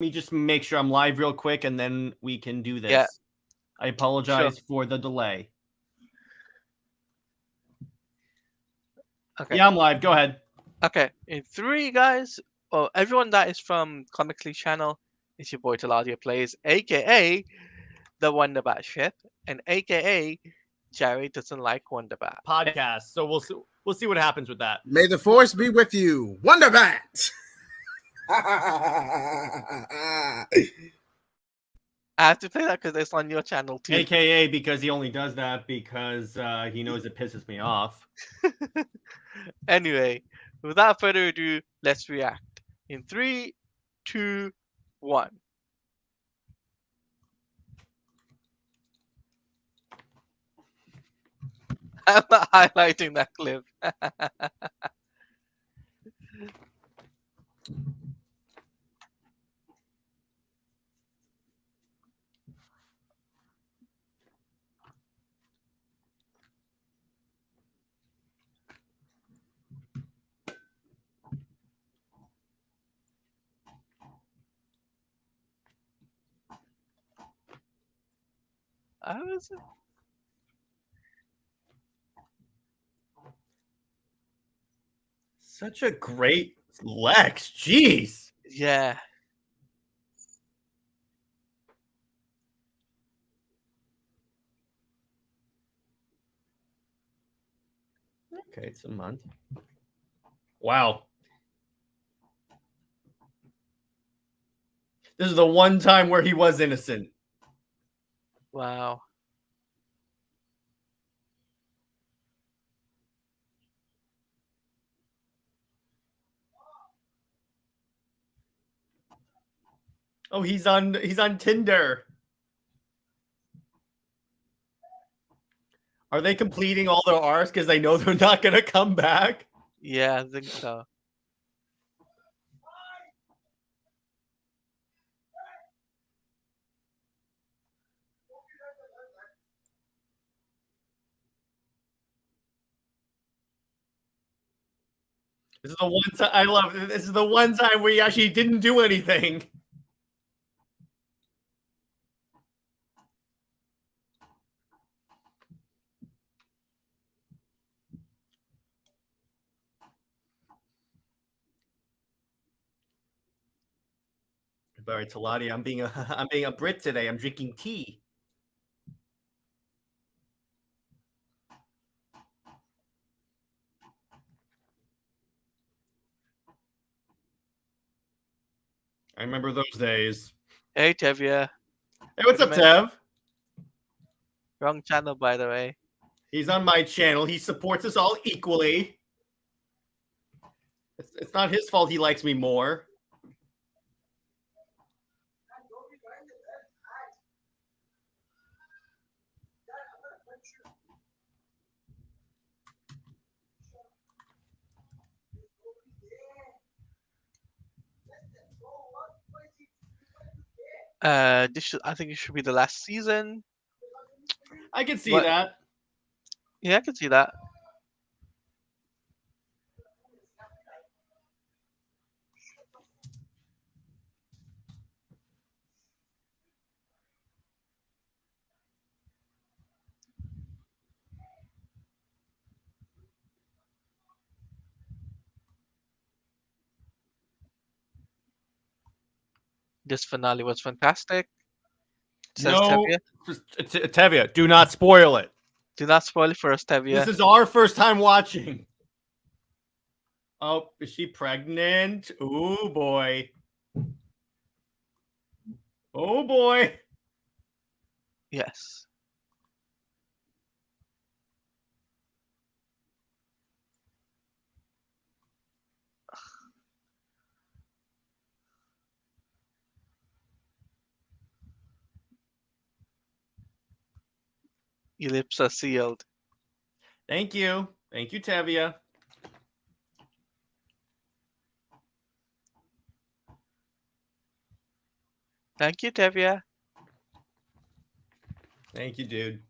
me just make sure I'm live real quick, and then we can do this. Yeah. I apologize for the delay. Okay. Yeah, I'm live. Go ahead. Okay. In 3, guys. Oh, everyone that is from Comically channel, it's your boy Teladia Plays, aka the Wonder Bat ship, and aka Jerry doesn't like Wonder Bat. Podcast. So we'll see what happens with that. May the force be with you, Wonderbat. I have to play that because it's on your channel too. AKA because he only does that because he knows it pisses me off. Anyway, without further ado, let's react. In 3, 2, 1. I'm not highlighting that clip. I was. Such a great Lex. Jeez. Yeah. Okay, it's a month. Wow. This is the one time where he was innocent. Wow. Oh, he's on Tinder. Are they completing all their arcs because they know they're not gonna come back? Yeah, I think so. This is the one time I love. This is the one time where he actually didn't do anything. All right, Teladia, I'm being a Brit today. I'm drinking tea. I remember those days. Hey, Tevia. Hey, what's up, Tev? Wrong channel, by the way. He's on my channel. He supports us all equally. It's not his fault he likes me more. I think it should be the last season. I can see that. Yeah, I can see that. This finale was fantastic. Says No, Tevia. Tevia, do not spoil it. Do not spoil it for us, Tevia. This is our first time watching. Oh, is she pregnant? Ooh, boy. Oh, boy. Yes. Your lips are sealed. Thank you. Thank you, Tevia. Thank you, Tevia. Thank you, dude.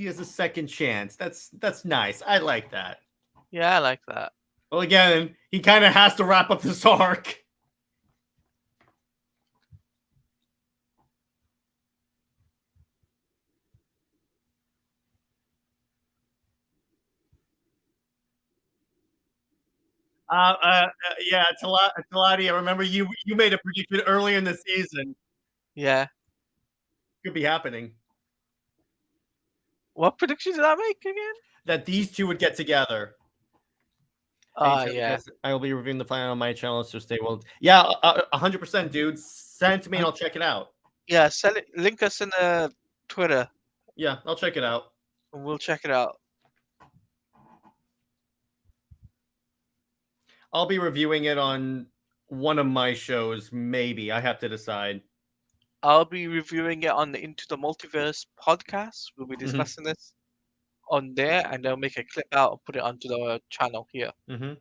he has a second chance. That's nice. I like that. Yeah, I like that. Well, again, he kind of has to wrap up this arc. Yeah, Teladia. Remember, you made a prediction earlier in the season. Yeah. Could be happening What prediction did I make again? that these two would get together. Yeah. I will be reviewing the plan on my channel, so stay well. Yeah, 100%, dude. Send it to me and I'll check it out. Yeah, sell it. Link us in the Twitter, Yeah, I'll check it out. and we'll check it out. I'll be reviewing it on one of my shows, maybe. I have to decide. I'll be reviewing it on the Into the Multiverse podcast. We'll be discussing this on there, and I'll make a clip out and put it onto the channel here. Mm-hmm.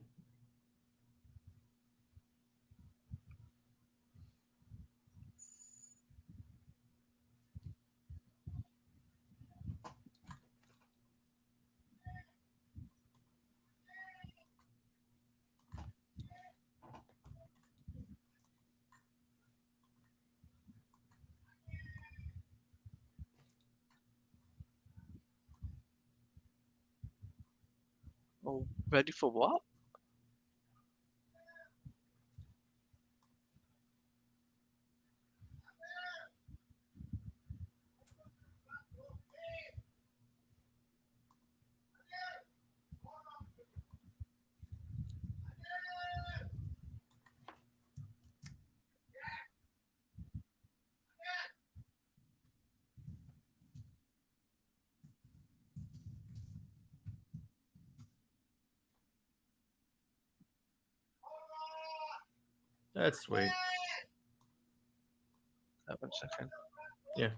Oh, ready for what? That's sweet. 1 second. Yeah.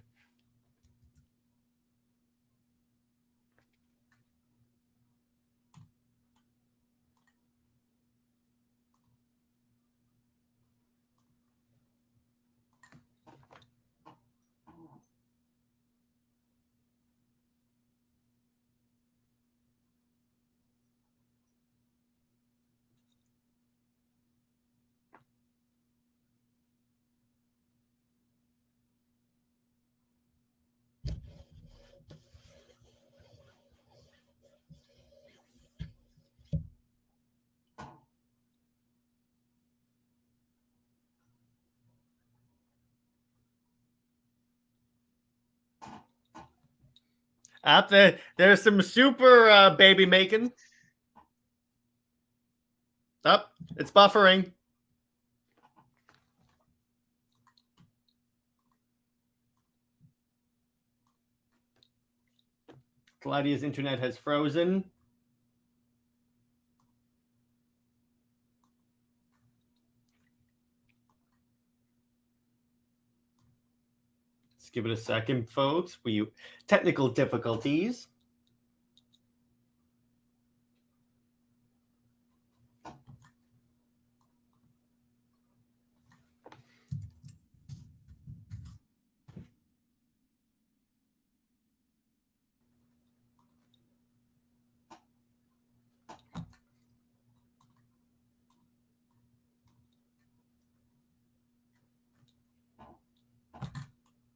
Up there, there's some super baby making. Up, it's buffering. Teladia's internet has frozen. Let's give it a second, folks. Technical difficulties.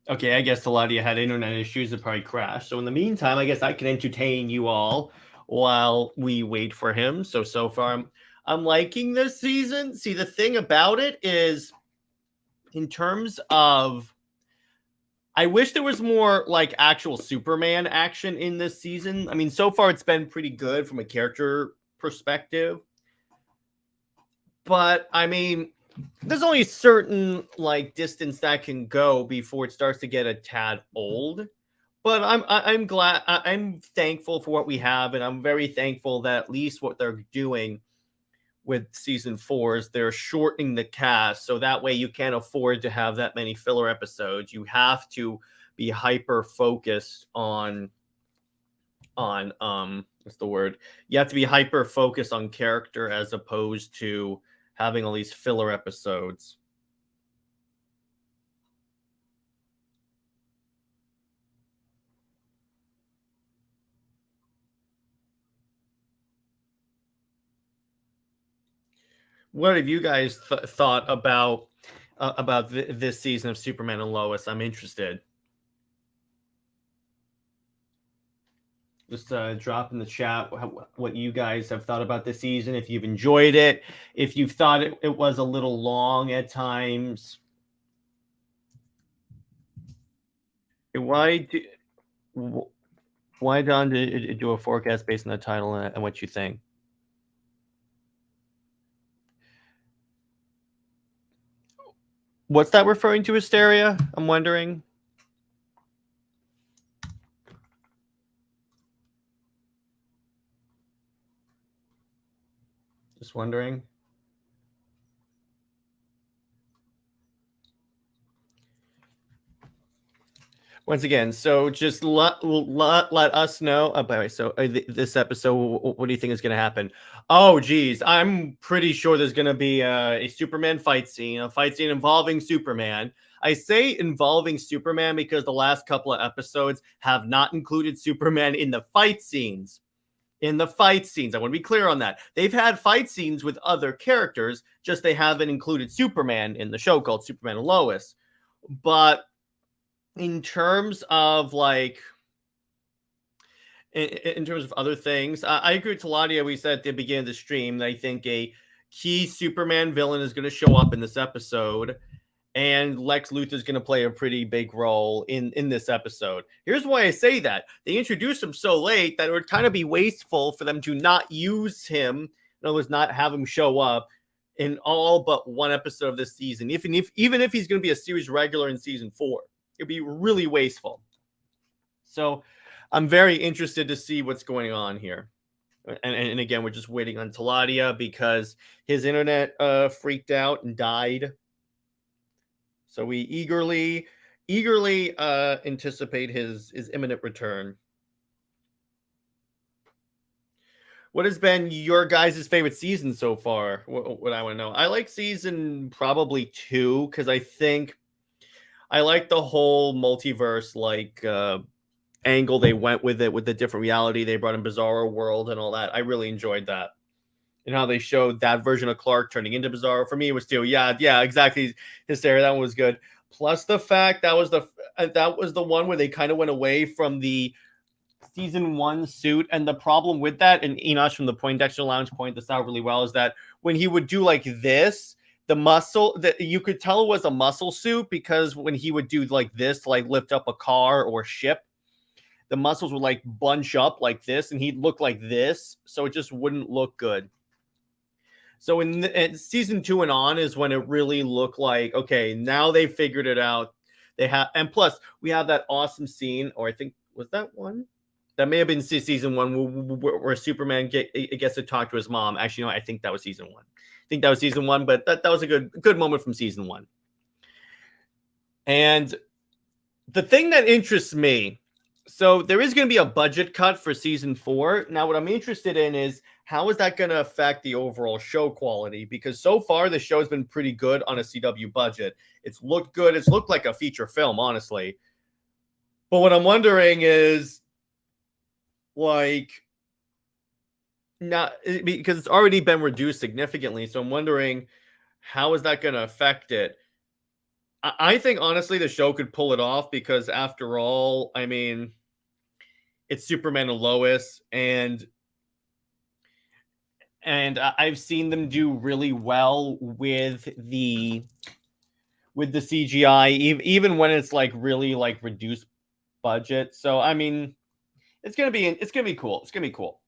Okay, I guess Teladia had internet issues that probably crashed. So in the meantime, I guess I can entertain you all while we wait for him. So far, I'm liking this season. See, the thing about it is, in terms of, I wish there was more like actual Superman action in this season. I mean, so far it's been pretty good from a character perspective. But I mean, there's only a certain like distance that can go before it starts to get a tad old. But I'm glad, I'm thankful for what we have, and I'm very thankful that at least what they're doing with season 4 is they're shortening the cast, so that way you can't afford to have that many filler episodes. You have to be hyper focused on what's the word? You have to be hyper focused on character as opposed to having all these filler episodes. What have you guys thought about this season of Superman and Lois? I'm interested. Just drop in the chat what you guys have thought about this season. If you've enjoyed it, if you've thought it was a little long at times. Why do why Don do a forecast based on the title and what you think? What's that referring to, Hysteria? I'm wondering. Just wondering. Once again, so just let us know. Oh, by the way, so this episode, what do you think is going to happen? Oh, geez, I'm pretty sure there's going to be a Superman fight scene, a fight scene involving Superman. I say involving Superman because the last couple of episodes have not included Superman in the fight scenes. I want to be clear on that. They've had fight scenes with other characters, just they haven't included Superman in the show called Superman and Lois. But in terms of in terms of other things, I agree with Teladia. We said at the beginning of the stream that I think a key Superman villain is going to show up in this episode, and Lex Luthor is going to play a pretty big role in this episode. Here's why I say that. They introduced him so late that it would kind of be wasteful for them to not use him, in other words, not have him show up in all but one episode of this season, even if he's going to be a series regular in season 4. It'd be really wasteful. So I'm very interested to see what's going on here. And again, we're just waiting on Teladia because his internet freaked out and died. So we eagerly anticipate his imminent return. What has been your guys' favorite season so far? What I want to know. I like season probably 2 because I think I like the whole multiverse angle they went with it, with the different reality they brought in Bizarro World and all that. I really enjoyed that. And how they showed that version of Clark turning into Bizarro. For me, it was still, yeah, exactly. Hysteria, that one was good. Plus the fact that was the one where they kind of went away from the season 1 suit. And the problem with that, and Enosh from the Poindexter Lounge pointed this out really well, is that when he would do like this, the muscle that you could tell it was a muscle suit, because when he would do like this to like lift up a car or ship, the muscles would like bunch up like this and he'd look like this, so it just wouldn't look good. So in season 2 and on is when it really looked like, okay, now they figured it out. They have, and plus we have that awesome scene, or I think was that one that may have been season 1 where Superman gets to talk to his mom. Actually, no, I think that was season 1. But that was a good moment from season 1. And the thing that interests me, so there is going to be a budget cut for season 4. Now, what I'm interested in is how is that going to affect the overall show quality? Because so far the show has been pretty good on a CW budget. It's looked good. It's looked like a feature film, honestly. But what I'm wondering is, like, not because it's already been reduced significantly. So I'm wondering how is that going to affect it? I think honestly the show could pull it off because after all, I mean, it's Superman and Lois, and I've seen them do really well with the CGI, even when it's like really like reduced budget. So I mean, it's gonna be cool. It's gonna be cool.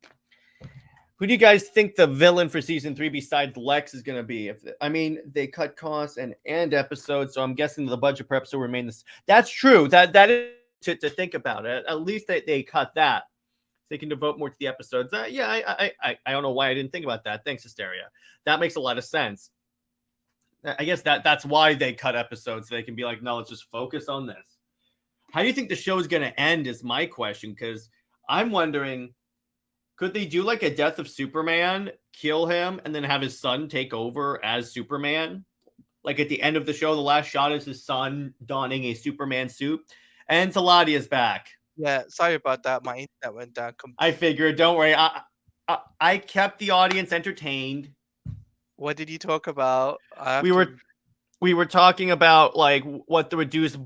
Who do you guys think the villain for season 3 besides Lex is going to be? I mean, they cut costs and episodes, so I'm guessing the budget per episode remains. That's true. That is to think about it. At least they cut that. They can devote more to the episodes. I don't know why I didn't think about that. Thanks, Hysteria. That makes a lot of sense. I guess that's why they cut episodes. So they can be like, no, let's just focus on this. How do you think the show is going to end is my question, because I'm wondering, could they do like a Death of Superman, kill him, and then have his son take over as Superman? Like at the end of the show, the last shot is his son donning a Superman suit. And Teladia's back. Yeah, sorry about that. My internet went down. I figured. Don't worry. I kept the audience entertained. What did you talk about? I have We were to. we were talking about like what the reduced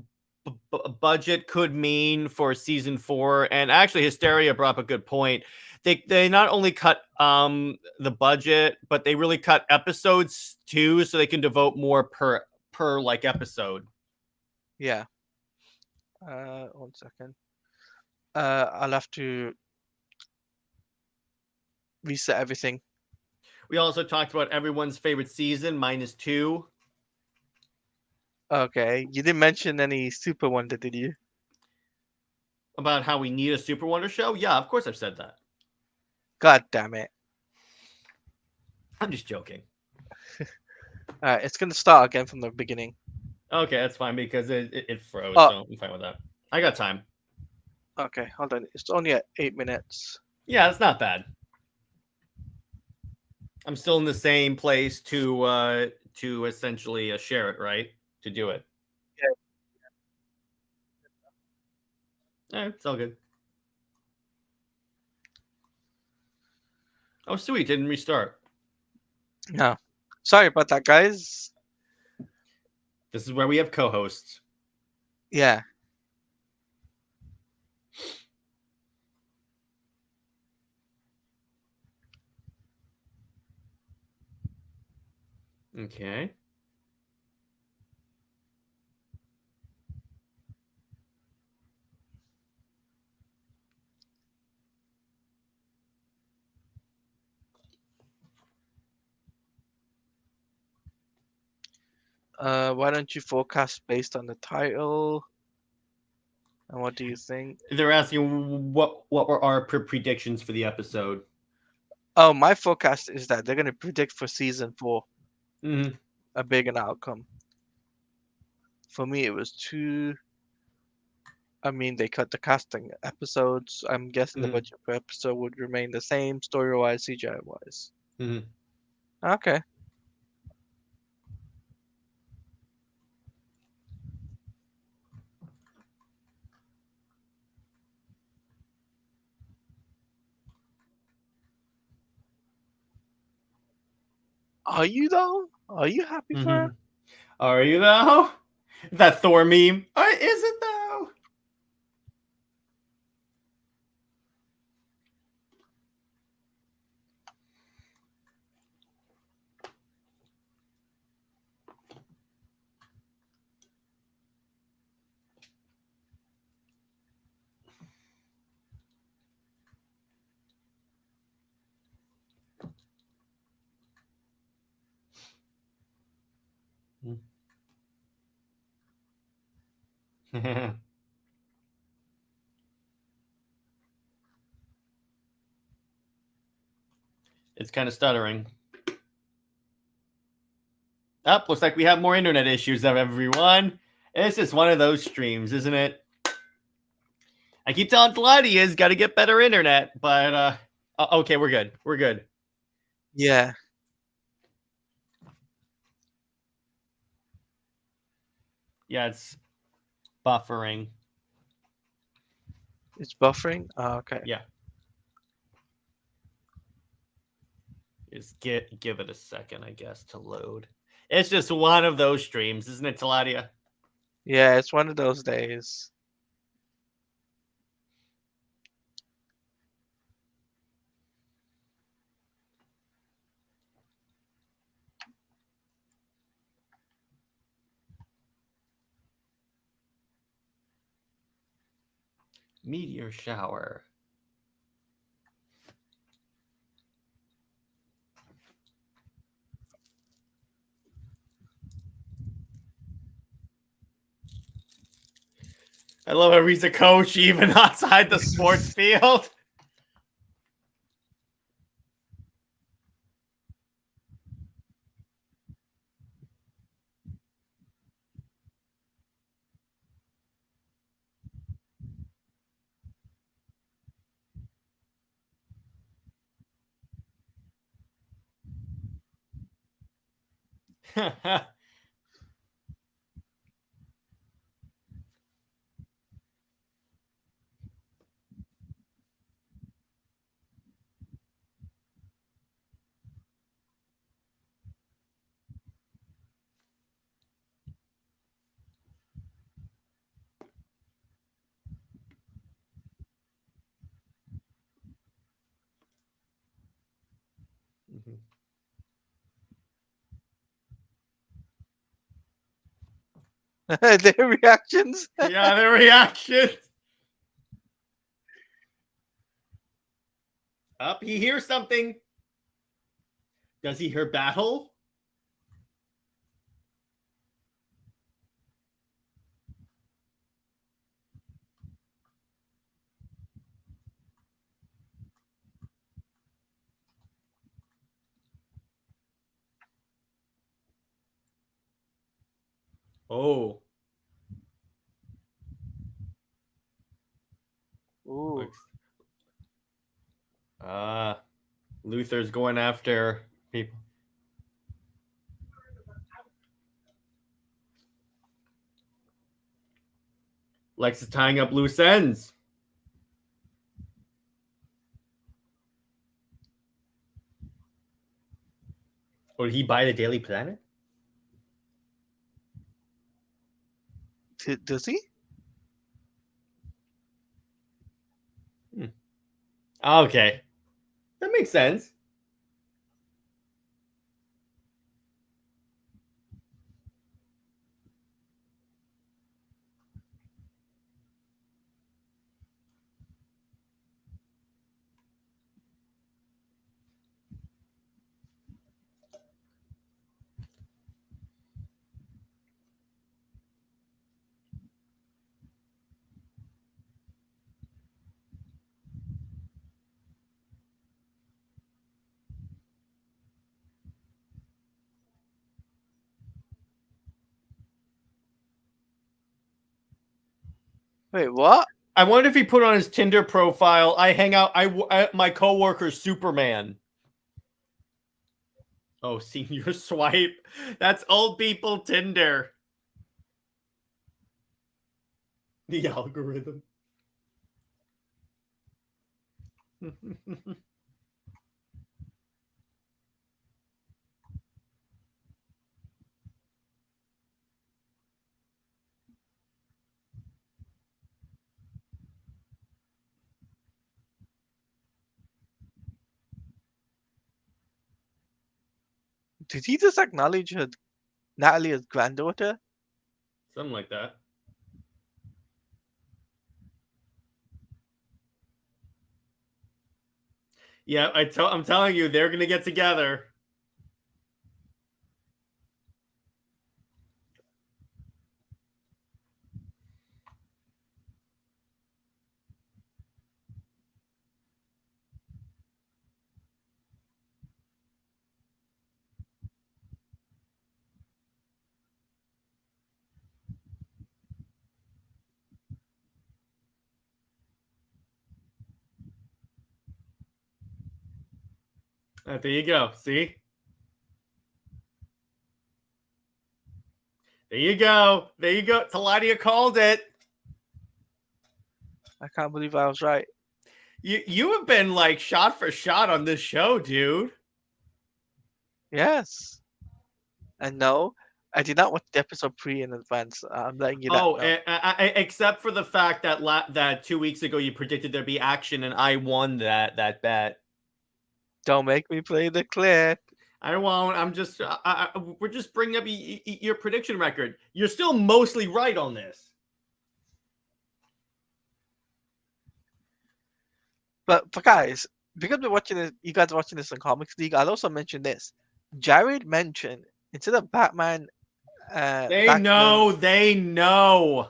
budget could mean for season 4, and actually Hysteria brought up a good point. They not only cut the budget, but they really cut episodes too, so they can devote more per like episode. Yeah. 1 second. I'll have to reset everything. We also talked about everyone's favorite season, -2. Okay. You didn't mention any Super Wonder, did you? About how we need a Super Wonder show. Yeah, of course I've said that. God damn it. I'm just joking. Alright, it's gonna start again from the beginning. Okay, that's fine because it froze, Oh. so I'm fine with that. I got time. Okay, hold on. It's only at 8 minutes. Yeah, it's not bad. I'm still in the same place to essentially share it, right? To do it. It's all good. Oh, sweet. Didn't restart. No. Sorry about that, guys. This is where we have co-hosts. Yeah. Okay. Why don't you forecast based on the title? And what do you think? They're asking what were our predictions for the episode. Oh, my forecast is that they're gonna predict for season 4 Mm-hmm. a big an outcome. For me, it was two. I mean, they cut the casting episodes. I'm guessing the Mhm. budget per episode would remain the same, story-wise, CGI-wise. Mhm. Okay. Are you though? Are you happy for her? Mhm. Are you though? That Thor meme. Is it though? It's kind of stuttering. Up, looks like we have more internet issues of everyone. It's just one of those streams, isn't it? I keep telling Teladia's got to get better internet, but okay, we're good. We're good. Yeah. Yeah, it's buffering. It's buffering? Oh, okay. Yeah. Just give it a second, I guess, to load. It's just one of those streams, isn't it, Teladia? Yeah, it's one of those days. Meteor shower. I love how he's a coach even outside the sports field. Their reactions. Yeah, their reaction. Up, he hears something. Does he hear battle? Oh, Ooh. Luther's going after people. Lex is tying up loose ends. Or did he buy the Daily Planet? Does he? Okay, that makes sense. Wait, what? I wonder if he put on his Tinder profile, I hang out, my coworker's Superman. Oh, senior swipe. That's old people Tinder. The algorithm. Did he just acknowledge Natalie as granddaughter? Something like that. Yeah, I'm telling you, they're gonna get together. There you go. See? There you go. There you go. Teladia called it. I can't believe I was right. You have been like shot for shot on this show, dude. Yes. And no, I did not watch the episode in advance. I'm letting you know. Except for the fact that that 2 weeks ago you predicted there'd be action and I won that bet. Don't make me play the clip. I won't. I'm just we're just bringing up your prediction record. You're still mostly right on this. But guys, because we're watching this, you guys are watching this on Comics League. I'll also mention this. Jared mentioned instead of Batman, They know.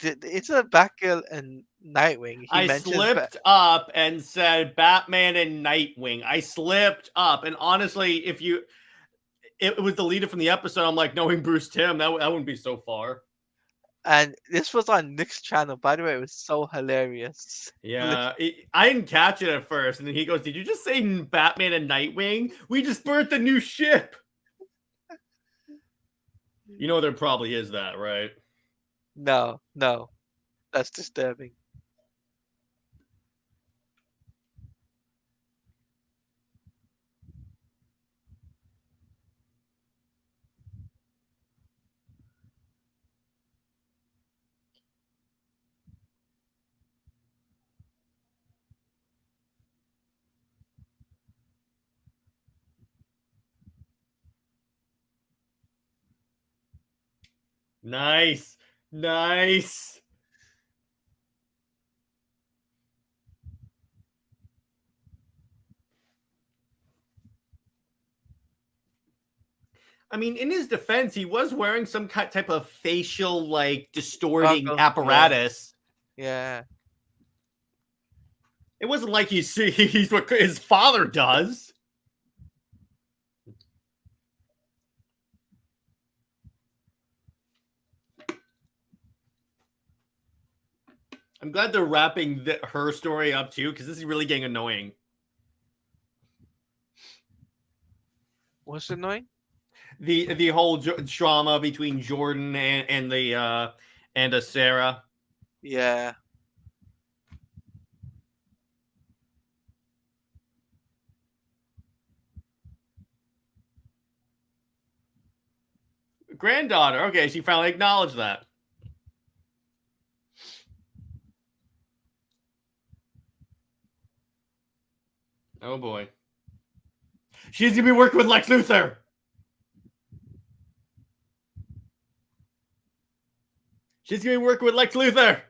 instead of Batgirl and Nightwing, he I mentioned slipped up and said Batman and Nightwing. I slipped up, and honestly, if it was deleted from the episode, I'm like, knowing Bruce Timm, that wouldn't be so far. and this was on Nick's channel. By the way, it was so hilarious. Yeah, I didn't catch it at first, and then he goes, "Did you just say Batman and Nightwing? We just birthed a new ship." You know there probably is that, right? No, that's disturbing. Nice. Nice. I mean, in his defense, he was wearing some type of facial, like, distorting Uncle, apparatus. Yeah. It wasn't like he's what his father does. I'm glad they're wrapping her story up too, because this is really getting annoying. What's annoying? The whole drama between Jordan and Sarah. Yeah. Granddaughter. Okay, she finally acknowledged that. Oh boy. She's gonna be working with Lex Luthor. She's gonna be working with Lex Luthor.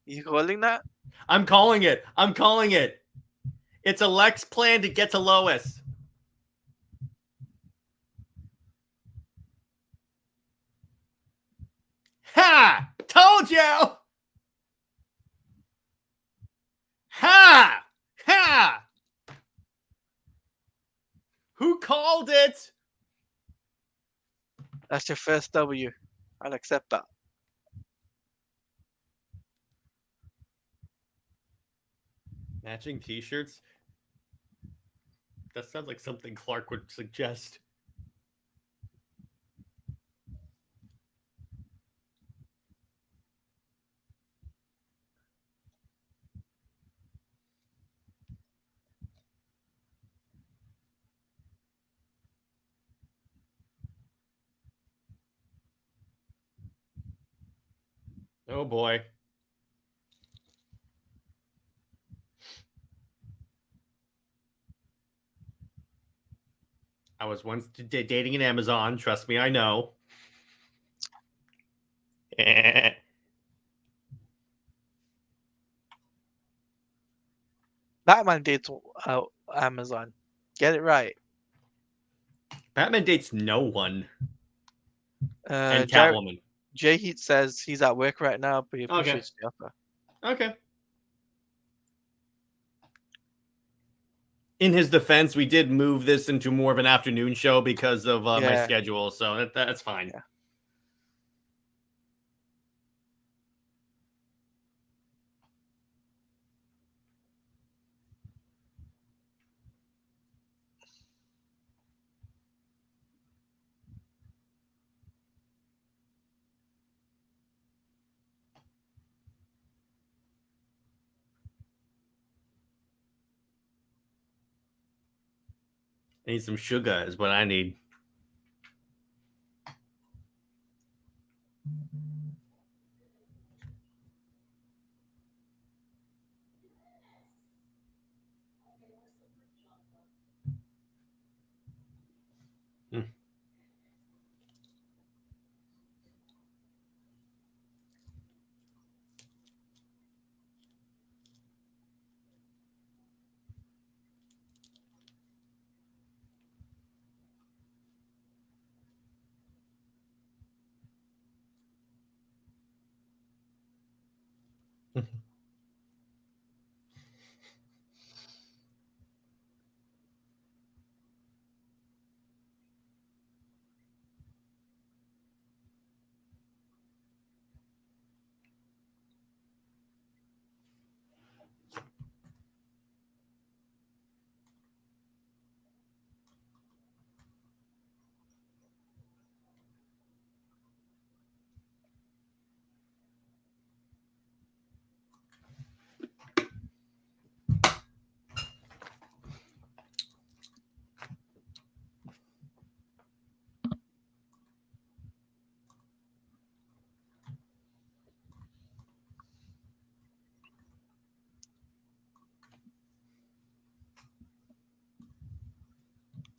You calling that? I'm calling it. I'm calling it. It's a Lex plan to get to Lois. Ha! Told you! Ha! Ha! Who called it? That's your first W. I'll accept that. Matching t-shirts? That sounds like something Clark would suggest. Oh boy. I was once dating an Amazon. Trust me, I know. Batman dates Amazon. Get it right. Batman dates no one. And Jar- Catwoman. Jay Heat says he's at work right now, but he appreciates the offer. Okay. In his defense, we did move this into more of an afternoon show because of my Yeah. schedule, so that's fine. Yeah. I need some sugar is what I need.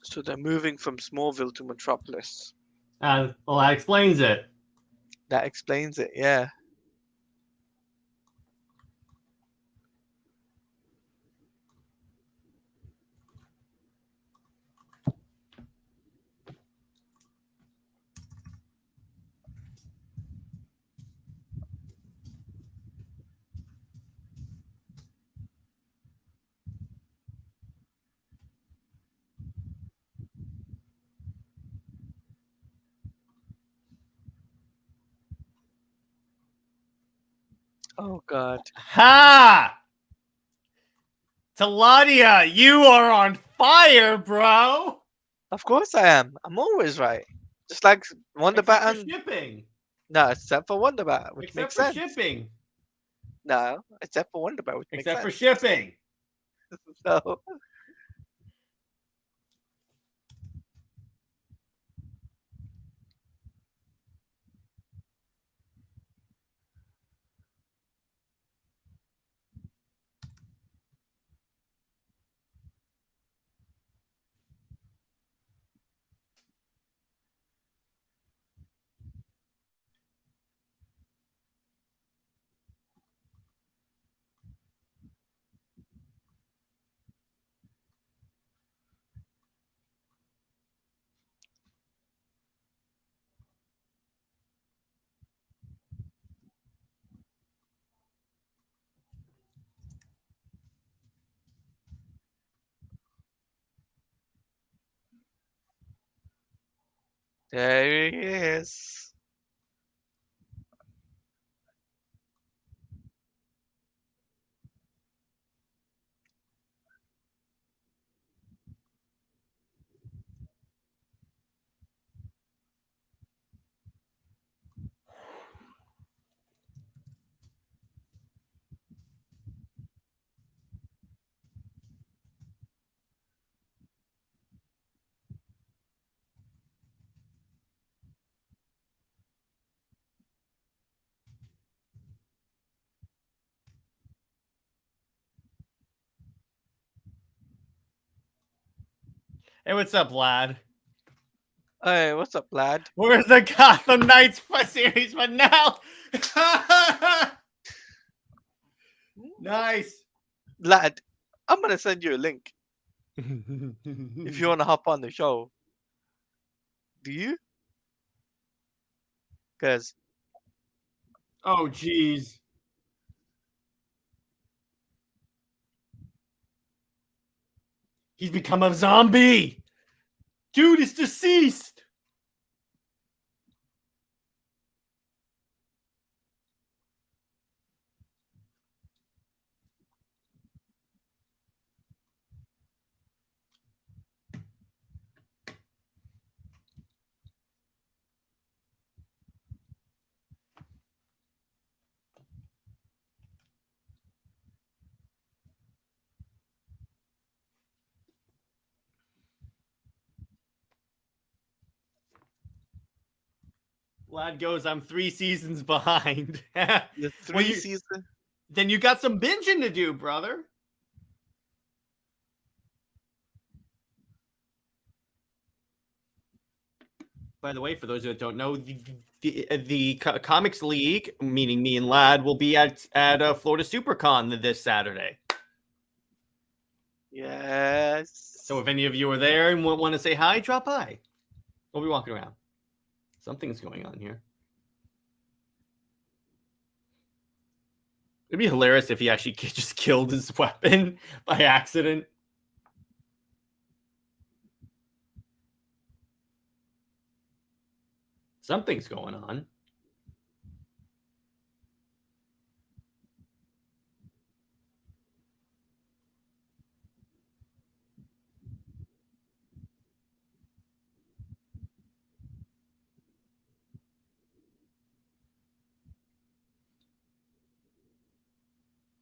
So they're moving from Smallville to Metropolis. Well, that explains it. That explains it. Yeah. Oh God. Ha! Teladia, you are on fire, bro. Of course I am. I'm always right. Just like Wonder Except Bat for and shipping. no, except for Wonder Bat, which Except makes for sense. shipping. No, except for Wonder Bat, which makes Except for sense. shipping. So there he is. Hey, what's up, lad? Hey, what's up, lad? Where's the Gotham Knights series for now? Nice. Lad, I'm gonna send you a link if you wanna hop on the show. Do you? Cause Oh, jeez. He's become a zombie. Dude is deceased. Lad goes, I'm 3 seasons behind. the Well, three season. then you got some binging to do, brother. By the way, for those that don't know, the Comics League, meaning me and Lad, will be at Florida SuperCon this Saturday. Yes. So if any of you are there and want to say hi, drop by. We'll be walking around. Something's going on here. It'd be hilarious if he actually just killed his weapon by accident. Something's going on.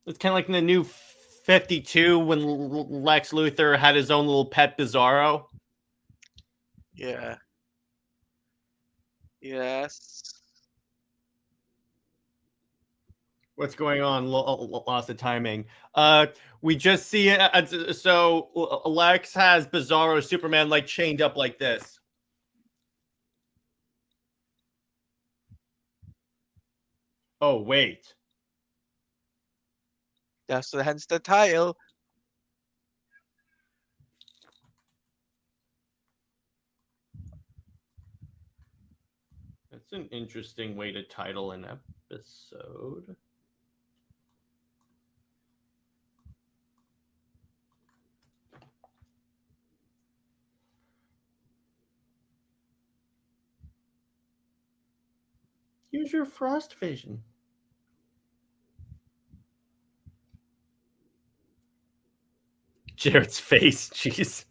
It's kind of like in the new 52 when Lex Luthor had his own little pet Bizarro. Yeah. Yes. What's going on? Lost of timing. We just see so Lex has Bizarro Superman like chained up like this. Oh, wait. That's hence the title. That's an interesting way to title an episode. Use your frost vision. Jared's face, jeez.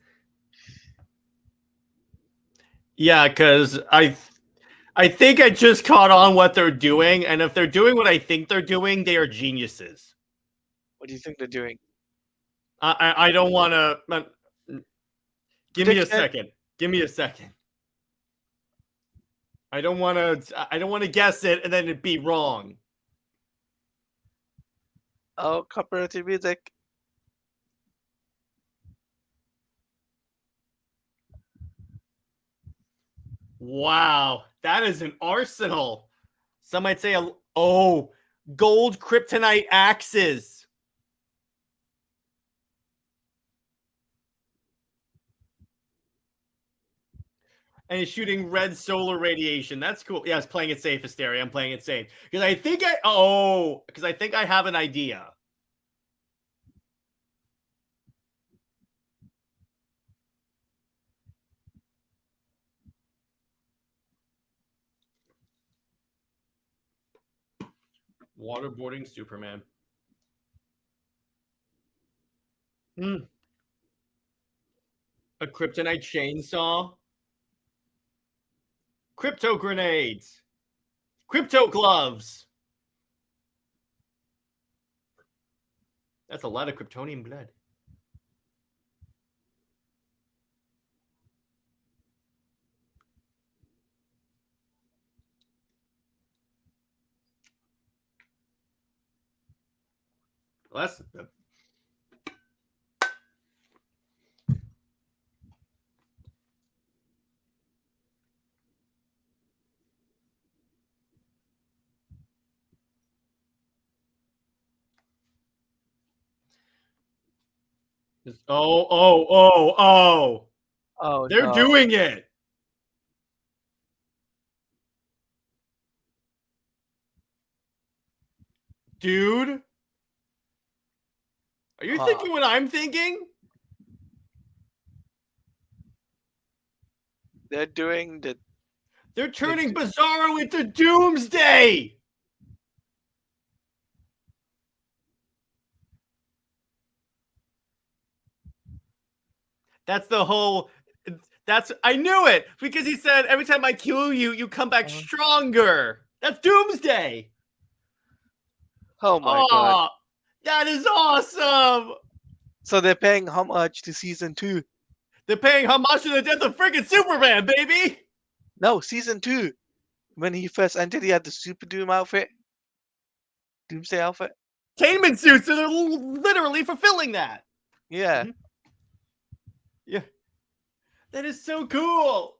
Yeah, because I think I just caught on what they're doing, and if they're doing what I think they're doing, they are geniuses. What do you think they're doing? I don't want to. Give me a Prediction. second. Give me a second. I don't want to guess it and then it be wrong. Oh, cooperative music. Wow, that is an arsenal. Some might say, gold kryptonite axes. And he's shooting red solar radiation. That's cool. Yeah, I was playing it safe, Hysteria. I'm playing it safe. Because I think I have an idea. Waterboarding Superman. A kryptonite chainsaw. Crypto grenades. Crypto gloves. That's a lot of Kryptonian blood. Well, that's oh. Oh They're no. doing it. Dude. Are you thinking what I'm thinking? They're doing the. They're turning Bizarro into Doomsday. That's the whole. I knew it because he said every time I kill you, you come back stronger. That's Doomsday. Oh my god. That is awesome. So they're paying homage to season 2. They're paying homage to the death of freaking Superman, baby. No, season 2. When he first entered, he had the Super Doom outfit. Doomsday outfit. Containment suits, so they're literally fulfilling that. Yeah. Mm-hmm. Yeah. That is so cool.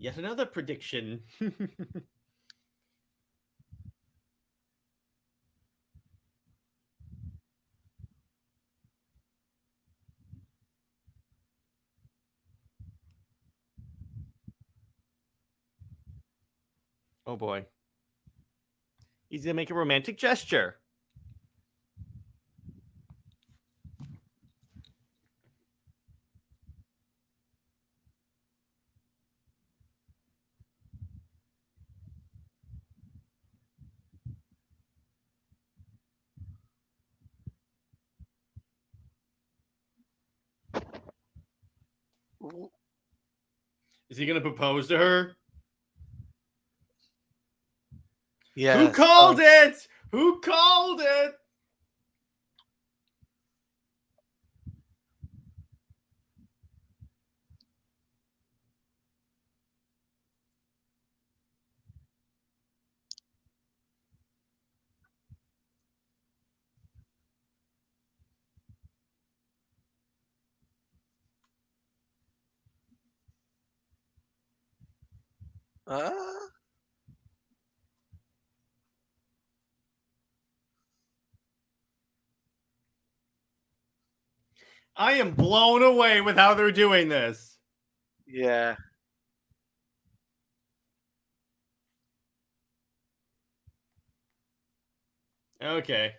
Yet another prediction. Oh boy. He's gonna make a romantic gesture. Is he gonna propose to her? Yeah. Who called it? Who called it? Ah. I am blown away with how they're doing this. Yeah. Okay.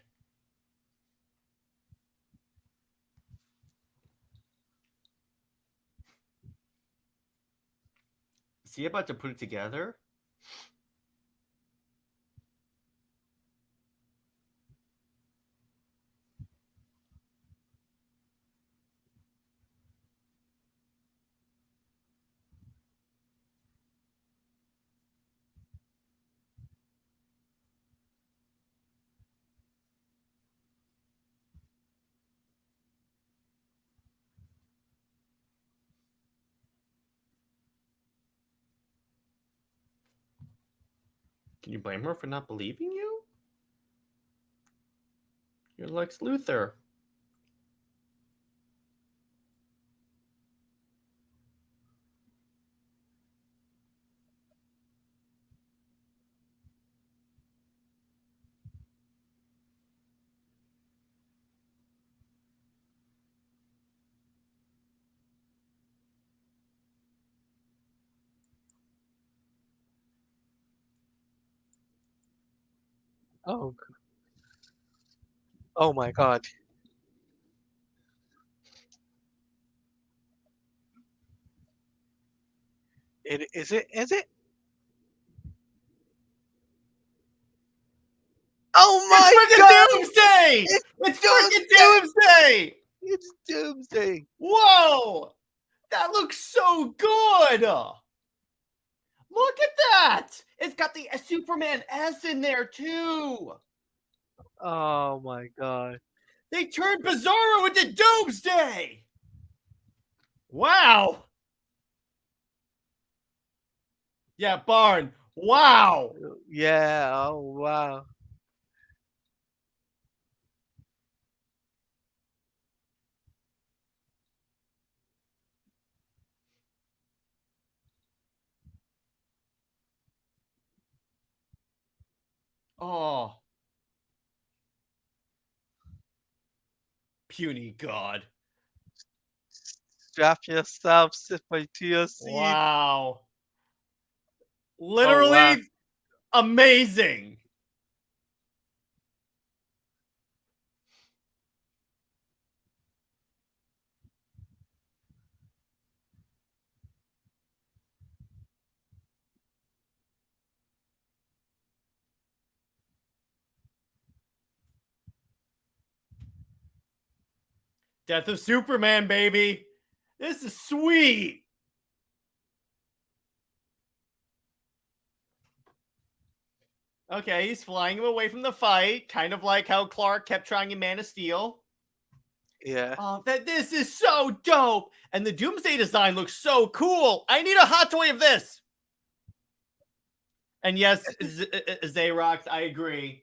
Is he about to put it together? Can you blame her for not believing you? You're Lex Luthor. Oh. Oh my God. Is it? Is it? Oh It's my God! freaking Doomsday! It's It's Doomsday! freaking Doomsday! It's Doomsday. Whoa! That looks so good! Look at that! It's got the Superman S in there too! Oh my God. They turned Bizarro into Doomsday! Wow! Yeah, Barn. Wow! Yeah. Oh wow. Oh. Puny God. Strap yourself, sit to your seat. Wow. Oh wow. Literally amazing. Death of Superman, baby. This is sweet. Okay, he's flying him away from the fight, kind of like how Clark kept trying in Man of Steel. Yeah. Oh, this is so dope. And the Doomsday design looks so cool. I need a hot toy of this. And yes, Xerox, I agree.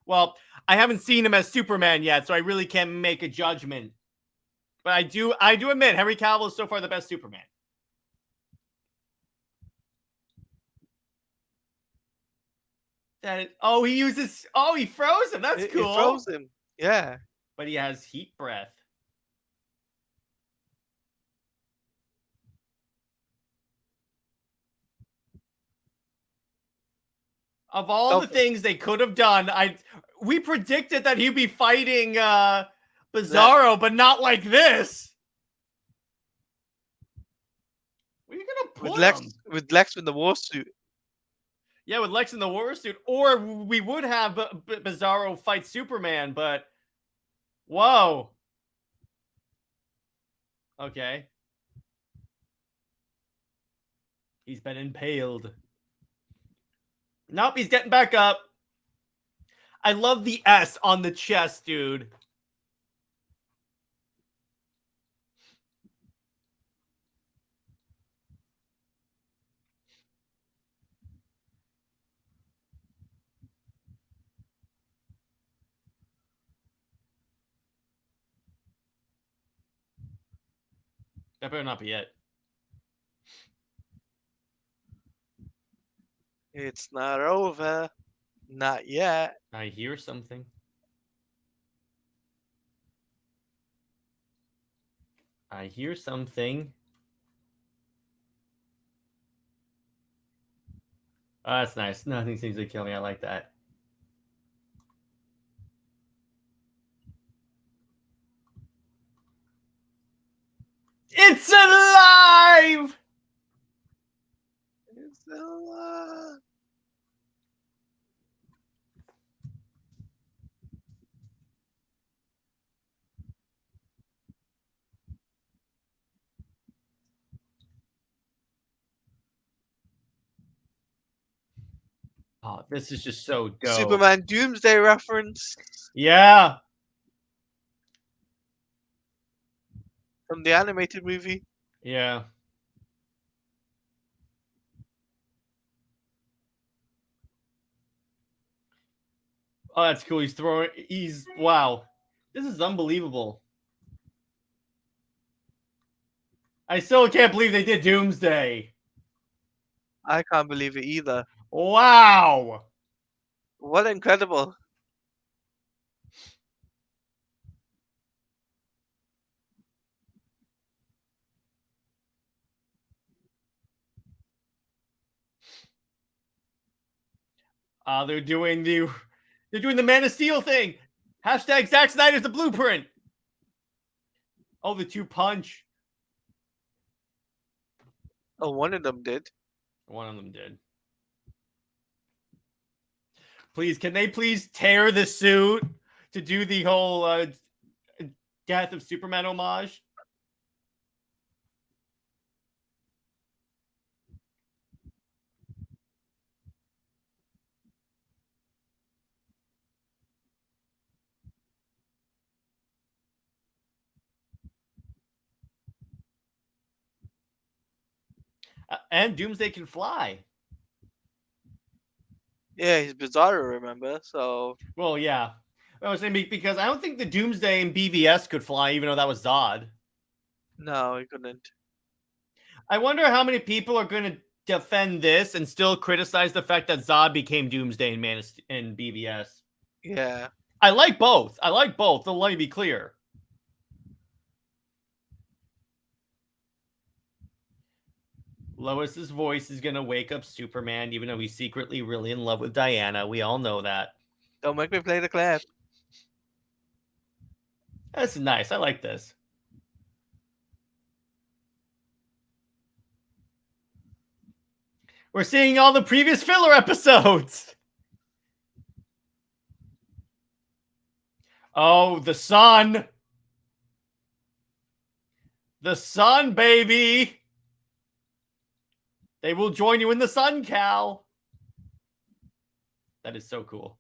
Well, I haven't seen him as Superman yet, so I really can't make a judgment. But I do admit Henry Cavill is so far the best Superman. He froze him. That's cool. It froze him. Yeah. But he has heat breath. Of all the things they could have done, we predicted that he'd be fighting Bizarro, but not like this. Where are you gonna put him? With Lex in the war suit. Yeah, with Lex in the war suit, or we would have Bizarro fight Superman, but whoa. Okay. He's been impaled. Nope, he's getting back up. I love the S on the chest, dude. That better not be it. It's not over. Not yet. I hear something. I hear something. Oh, that's nice. Nothing seems to kill me. I like that. It's alive! It's alive. Oh, this is just so dope. Superman Doomsday reference Yeah. from the animated movie. Yeah. Oh, that's cool. Wow. This is unbelievable. I still can't believe they did Doomsday. I can't believe it either. Wow. What incredible. They're doing the Man of Steel thing. Hashtag Zack Snyder's the blueprint. Oh, the 2-punch. Oh, one of them did. One of them did. Please, can they please tear the suit to do the whole Death of Superman homage? And Doomsday can fly. Yeah, he's Bizarro, remember? So Well, yeah. I was saying because I don't think the Doomsday and BVS could fly, even though that was Zod. no, he couldn't. I wonder how many people are going to defend this and still criticize the fact that Zod became Doomsday in BVS. Yeah. I like both. So let me be clear. Lois's voice is going to wake up Superman, even though he's secretly really in love with Diana. We all know that. Don't make me play the clip. That's nice. I like this. We're seeing all the previous filler episodes. Oh, the sun. The sun, baby. They will join you in the sun, Cal. That is so cool.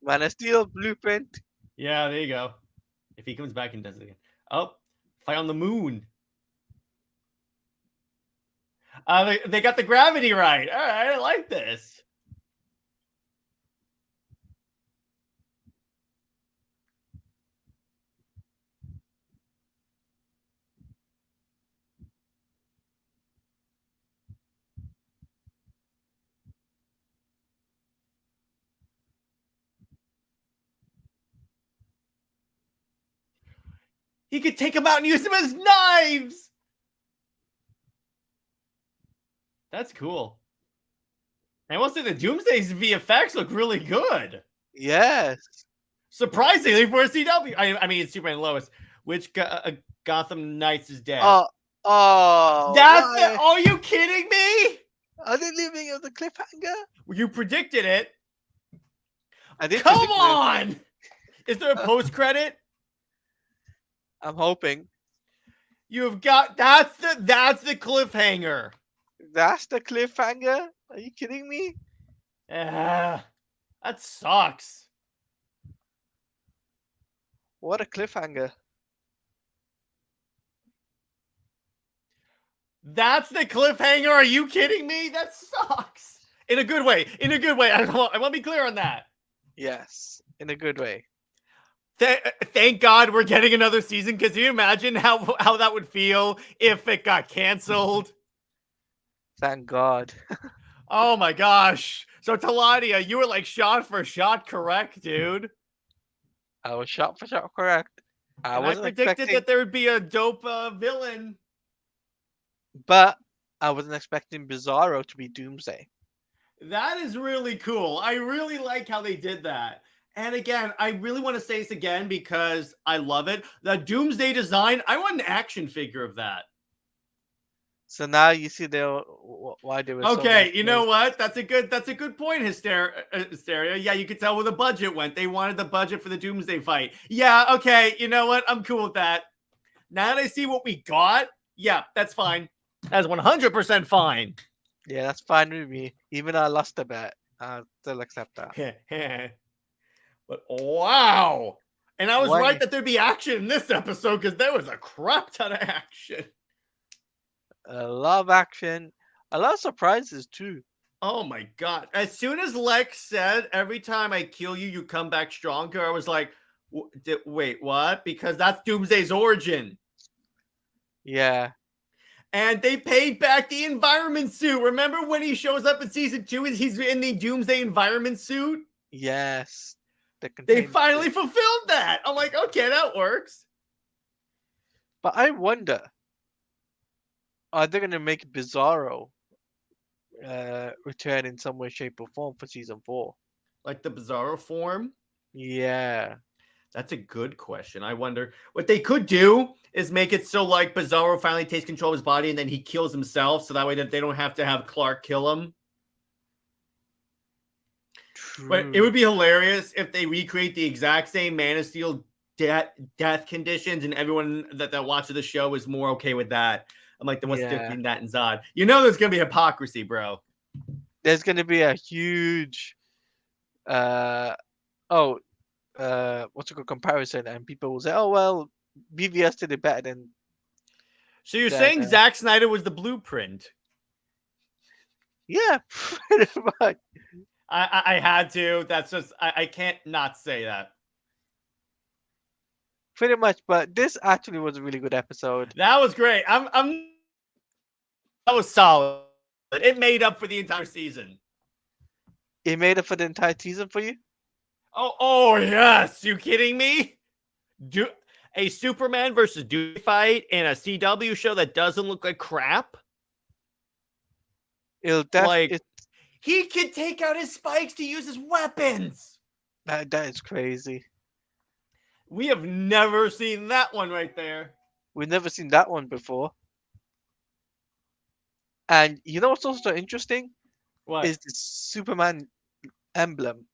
Man of Steel blueprint. Yeah, there you go. If he comes back and does it again. Oh, fight on the moon. They got the gravity right. All right, I like this. He could take them out and use them as knives. That's cool. And I will say the Doomsday's VFX look really good. Yes. Surprisingly for a CW. I mean, it's Superman and Lois. Which Gotham Knights is dead? Oh. That's are you kidding me? Are they leaving it the cliffhanger? You predicted it. I did. Come on. Is there a post credit? I'm hoping. You've got that's the cliffhanger. That's the cliffhanger? Are you kidding me? That sucks. What a cliffhanger. That's the cliffhanger. Are you kidding me? That sucks. In a good way. I want to be clear on that. Yes, in a good way. Thank God we're getting another season. Because you imagine how that would feel if it got canceled? Thank God. Oh my gosh. So Teladia, you were like shot for shot correct, dude. I was shot for shot correct. I And I wasn't predicted expecting, that there would be a dope villain. but I wasn't expecting Bizarro to be Doomsday. That is really cool. I really like how they did that. And again, I really want to say this again because I love it. The Doomsday design, I want an action figure of that. So now you see why they were so Okay, much you know what? That's a good point, Hysteria. Yeah, you could tell where the budget went. They wanted the budget for the Doomsday fight. Yeah, okay, you know what? I'm cool with that. Now that I see what we got, yeah, that's fine. That's 100% fine. Yeah, that's fine with me. Even though I lost a bet, I'll still accept that. But wow. And I was Why- right that there'd be action in this episode because there was a crap ton of action. A lot of action, a lot of surprises too. Oh my god. As soon as Lex said, every time I kill you, you come back stronger, I was like, wait, what? Because that's Doomsday's origin. Yeah, And they paid back the environment suit. Remember when he shows up in season 2 and he's in the Doomsday environment suit? yes. They containment finally suit. fulfilled that. I'm like, okay, that works. But I wonder, are they gonna make Bizarro return in some way, shape, or form for season 4? Like the Bizarro form? Yeah. That's a good question. I wonder what they could do is make it so like Bizarro finally takes control of his body and then he kills himself, so that way that they don't have to have Clark kill him. But it would be hilarious if they recreate the exact same Man of Steel death conditions, and everyone that watches the show is more okay with that. I'm like, then what's different that and Zod? You know, there's gonna be hypocrisy, bro. There's gonna be a huge, what's a good comparison, and people will say, "Oh well, BVS did it better than." So you're saying Zack Snyder was the blueprint? Yeah, pretty much. I had to. That's just I can't not say that. Pretty much, but this actually was a really good episode. That was great. That was solid. It made up for the entire season. It made up for the entire season for you? Oh yes. You kidding me? A Superman versus Doom fight in a CW show that doesn't look like crap? He can take out his spikes to use his weapons. That is crazy. We have never seen that one right there. We've never seen that one before. And you know what's also interesting? What? Is the Superman emblem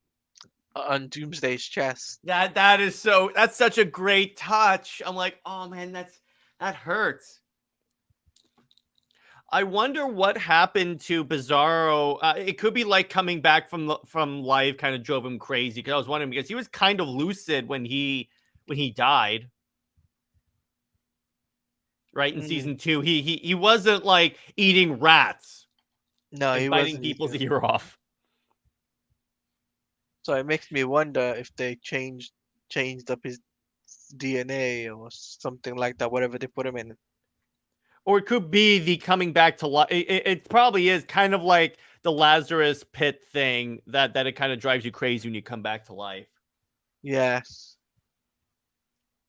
on Doomsday's chest. That's such a great touch. I'm like, oh man, that hurts. I wonder what happened to Bizarro. It could be like coming back from life kind of drove him crazy. Because I was wondering, because he was kind of lucid when he died, right in season 2. He wasn't like eating rats. No, he biting wasn't people's eating. ear off. So it makes me wonder if they changed up his DNA or something like that, whatever they put him in. Or it could be the coming back to life. It probably is kind of like the Lazarus pit thing that it kind of drives you crazy when you come back to life. Yes.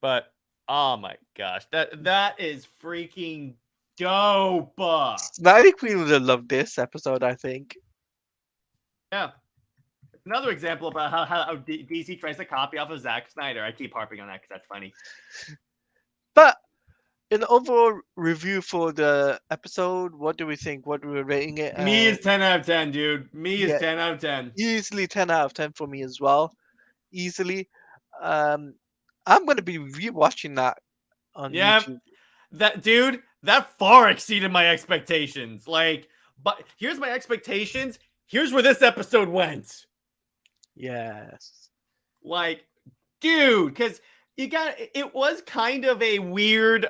But oh my gosh, that is freaking dope. Snyder Queen would have loved this episode, I think. Yeah. Another example about how DC tries to copy off of Zack Snyder. I keep harping on that because that's funny. But in the overall review for the episode, what do we think? What are we rating it? Me is 10 out of 10, dude. Me is 10 out of 10. Easily 10 out of 10 for me as well. Easily. I'm going to be rewatching that on YouTube. That far exceeded my expectations. But here's my expectations. Here's where this episode went. Yes. Dude, because it was kind of a weird,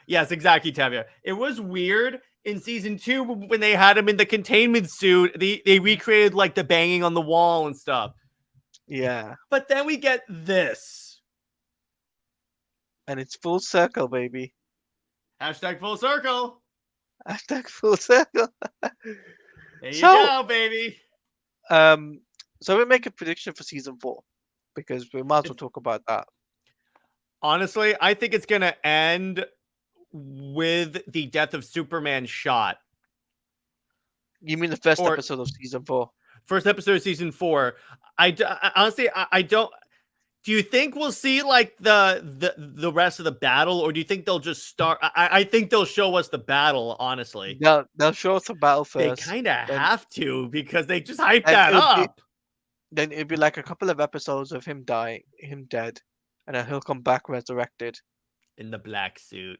yes, exactly, Tavia. It was weird in season 2 when they had him in the containment suit. They recreated the banging on the wall and stuff. Yeah. But then we get this. and it's full circle, baby. Hashtag full circle. Hashtag full circle. There you So, go, baby. um, so we make a prediction for season 4 because we might as well talk about that. Honestly, I think it's gonna end with the death of Superman shot. You mean the first Or- episode of season 4? First episode of season 4. Honestly, I don't. Do you think we'll see like the rest of the battle, or do you think they'll just start? I think they'll show us the battle. Honestly, They'll show us the battle they first. kind of then- have to because they just hyped and that it'll be- up. Then it'd be like a couple of episodes of him dying, him dead, and then he'll come back resurrected In the black suit.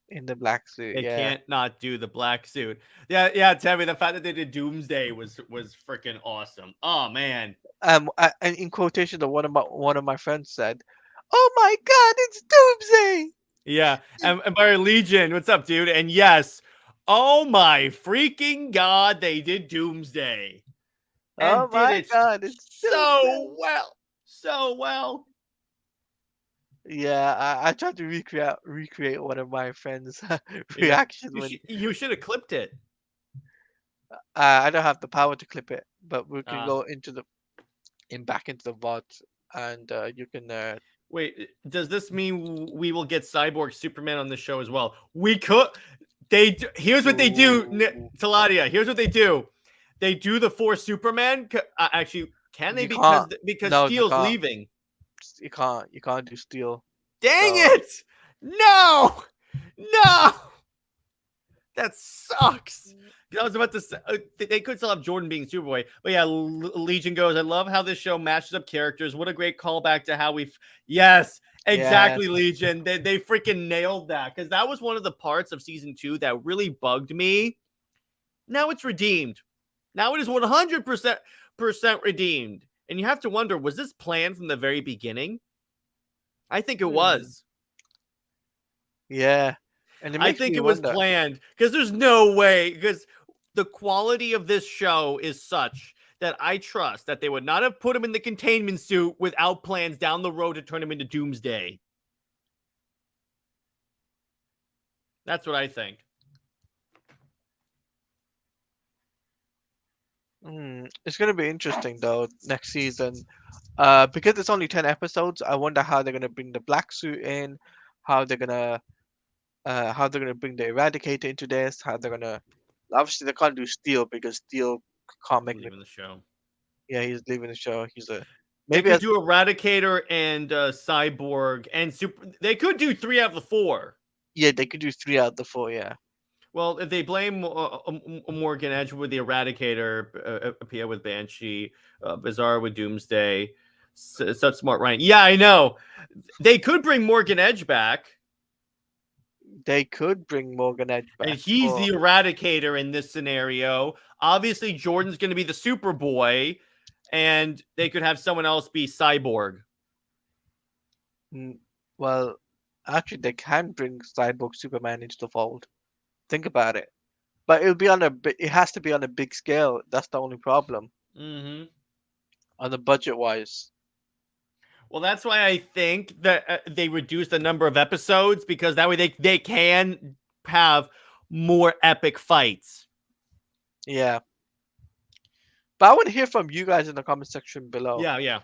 in the black suit. They Yeah. can't not do the black suit. Yeah, Tammy, the fact that they did Doomsday was freaking awesome. Oh man. And in quotation, one of my friends said, "Oh my God, it's Doomsday!" Yeah. And by Legion, what's up, dude? And yes, oh my freaking god, they did Doomsday. And Oh my God, it's so Doomsday. well. So well. Yeah, I tried to recreate one of my friends' reaction when You should have clipped it. I don't have the power to clip it, but we can Ah. go back into the VOD, and you can. Wait, does this mean we will get Cyborg Superman on the show as well? We could. Here's what they do, Ooh. Teladia. Here's what they do. They do the 4 Superman. Actually, can they? You Because can't. No, you Steel's can't. leaving. You can't do Steel. Dang So- it! No, that sucks. I was about to say they could still have Jordan being Superboy, but yeah, Legion goes. I love how this show matches up characters. What a great callback to how we. Yes, exactly, Yes. Legion. They freaking nailed that because that was one of the parts of season 2 that really bugged me. Now it's redeemed. Now it is 100% redeemed, and you have to wonder: was this planned from the very beginning? I think it was. Yeah, and it I makes think me it was wonder. planned because there's no way because the quality of this show is such that I trust that they would not have put him in the containment suit without plans down the road to turn him into Doomsday. That's what I think. It's gonna be interesting though next season, because it's only 10 episodes. I wonder how they're gonna bring the black suit in, how they're gonna bring the Eradicator into this, how they're gonna. Obviously, they can't do Steel because Steel can't make. Leaving the show. Yeah, he's leaving the show. He's a They maybe could as, do Eradicator and Cyborg and Super. They could do 3 out of the 4. yeah, they could do 3 out of the 4. Yeah, Well, if they blame Morgan Edge with the Eradicator, Pia with Banshee, Bizarre with Doomsday, such smart Ryan. Yeah, I know. They could bring Morgan Edge back, they could bring Morgan Edge back. and he's or- the Eradicator in this scenario. Obviously, Jordan's going to be the Superboy, and they could have someone else be Cyborg. Well, actually, they can bring Cyborg Superman into the fold. Think about it, but it'll be on a. It has to be on a big scale. That's the only problem Mm-hmm. on the budget wise. Well, that's why I think that they reduce the number of episodes because that way they can have more epic fights. Yeah. But I want to hear from you guys in the comment section below. Yeah.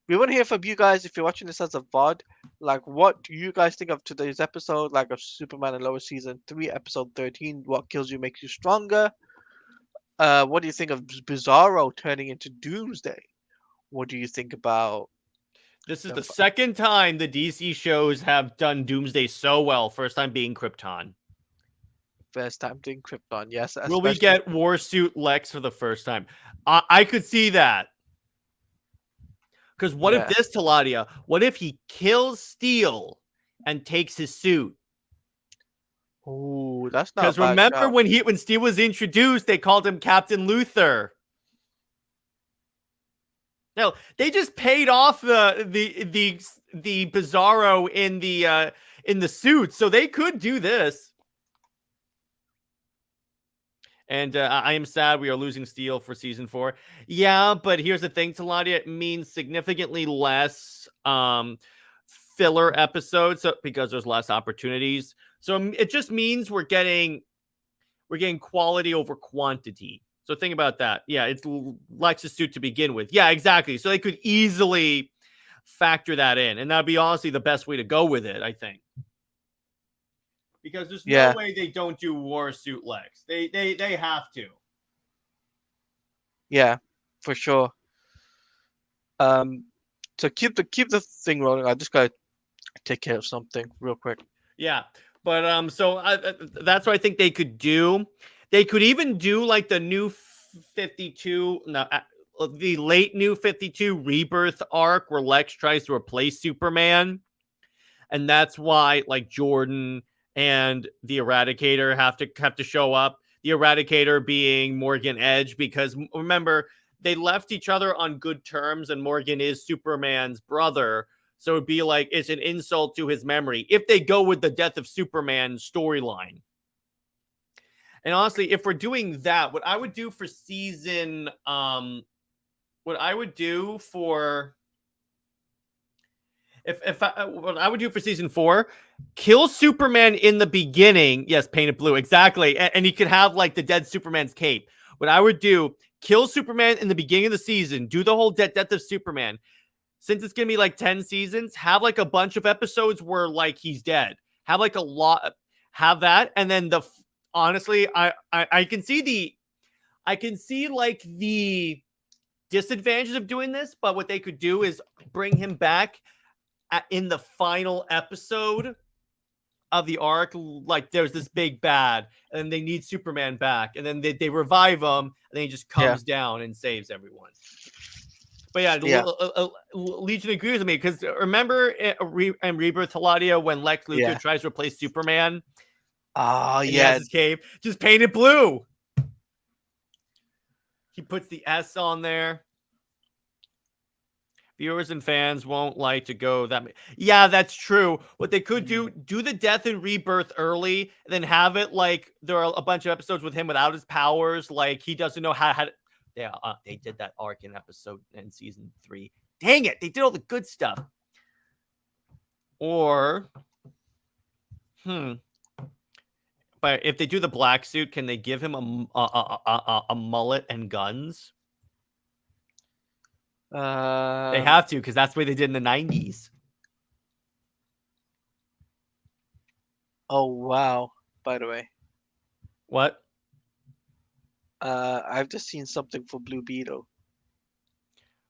We want to hear from you guys if you're watching this as a VOD. Like, what do you guys think of today's episode? Like, of Superman and Lois season 3, episode 13. What kills you makes you stronger? What do you think of Bizarro turning into Doomsday? What do you think about? This is the second time the DC shows have done Doomsday so well. First time being Krypton. First time doing Krypton? Yes. Will we especially- get Warsuit Lex for the first time? I could see that. Because what Yeah. if this, Teladia? What if he kills Steel and takes his suit? Ooh, that's not. Because remember when Steel was introduced, they called him Captain Luthor. No, they just paid off the Bizarro in the suit, so they could do this. And I am sad we are losing Steel for season 4. Yeah, but here's the thing, Teladia, it means significantly less filler episodes because there's less opportunities. So it just means we're getting quality over quantity. So think about that. Yeah, it's Lex's suit to begin with. Yeah, exactly. So they could easily factor that in, and that'd be honestly the best way to go with it, I think. Because there's no way they don't do War Suit Lex. They have to. Yeah, for sure. So keep the thing rolling. I just gotta take care of something real quick. Yeah, but so that's what I think they could do. They could even do like the new 52, no, the late New 52 Rebirth arc where Lex tries to replace Superman, and that's why like Jordan and the Eradicator have to show up. The Eradicator being Morgan Edge, because remember they left each other on good terms, and Morgan is Superman's brother. So it'd be like it's an insult to his memory if they go with the Death of Superman storyline. And honestly, if we're doing that, what I would do for season, what I would do for what I would do for season 4, kill Superman in the beginning. Yes, paint it blue, exactly, and you could have like the dead Superman's cape. What I would do, kill Superman in the beginning of the season, do the whole death of Superman. Since it's gonna be like 10 seasons, have like a bunch of episodes where like he's dead. Have like a lot, have that, and then honestly, I can see like the disadvantages of doing this, but what they could do is bring him back in the final episode of the arc. Like there's this big bad, and they need Superman back, and then they revive him, and then he just comes down and saves everyone. But yeah, Legion agrees with me, because remember in Rebirth Teladia when Lex Luthor tries to replace Superman? Oh, He has his cape. Just paint it blue. He puts the S on there. Viewers and fans won't like to go that. Yeah, that's true. What they could do the Death and Rebirth early, and then have it like there are a bunch of episodes with him without his powers. Like he doesn't know how to. Yeah, they did that arc in episode in season 3. Dang it, they did all the good stuff. Or, but if they do the black suit, can they give him a mullet and guns? They have to, because that's the way they did in the 90s. Oh wow! By the way, what? I've just seen something for Blue Beetle.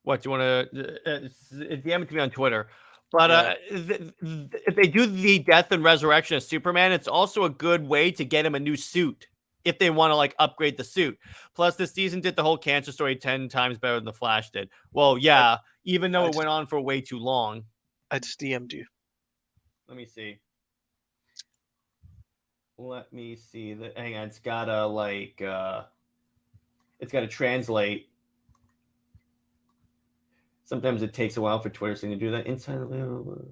What do you want to DM it to me on Twitter? But if they do the death and resurrection of Superman, it's also a good way to get him a new suit if they want to like upgrade the suit. Plus, this season did the whole cancer story 10 times better than the Flash did. Well, yeah, even though it went on for way too long. I just DM'd you. Let me see. Hang on, it's gotta like it's gotta translate. Sometimes it takes a while for Twitter to do that. Inside the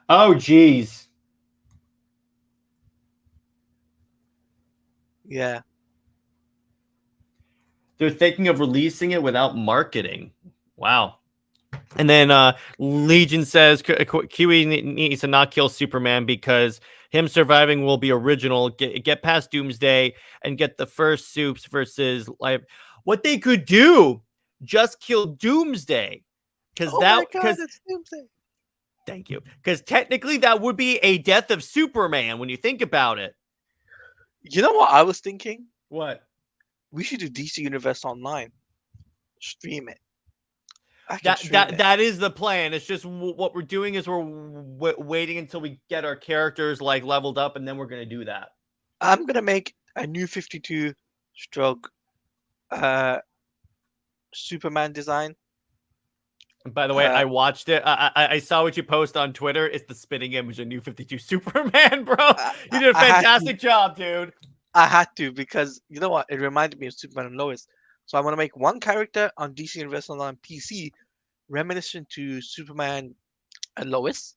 oh, geez. Yeah. They're thinking of releasing it without marketing. Wow. And then Legion says Kiwi needs to not kill Superman because him surviving will be original. Get past Doomsday and get the first soups versus life. What they could do, just kill Doomsday. Because it's Doomsday. Thank you. Because technically that would be a death of Superman when you think about it. You know what I was thinking? What? We should do DC Universe Online. Stream it. That is the plan. It's just what we're doing is we're waiting until we get our characters like leveled up, and then we're gonna do that. I'm gonna make a new 52 stroke Superman design. And by the way, I watched it. I saw what you post on Twitter. It's the spitting image of New 52 Superman, bro. You did a fantastic job, dude. I had to, because you know what? It reminded me of Superman and Lois. So I want to make one character on DC Universe Online PC reminiscent to Superman and Lois,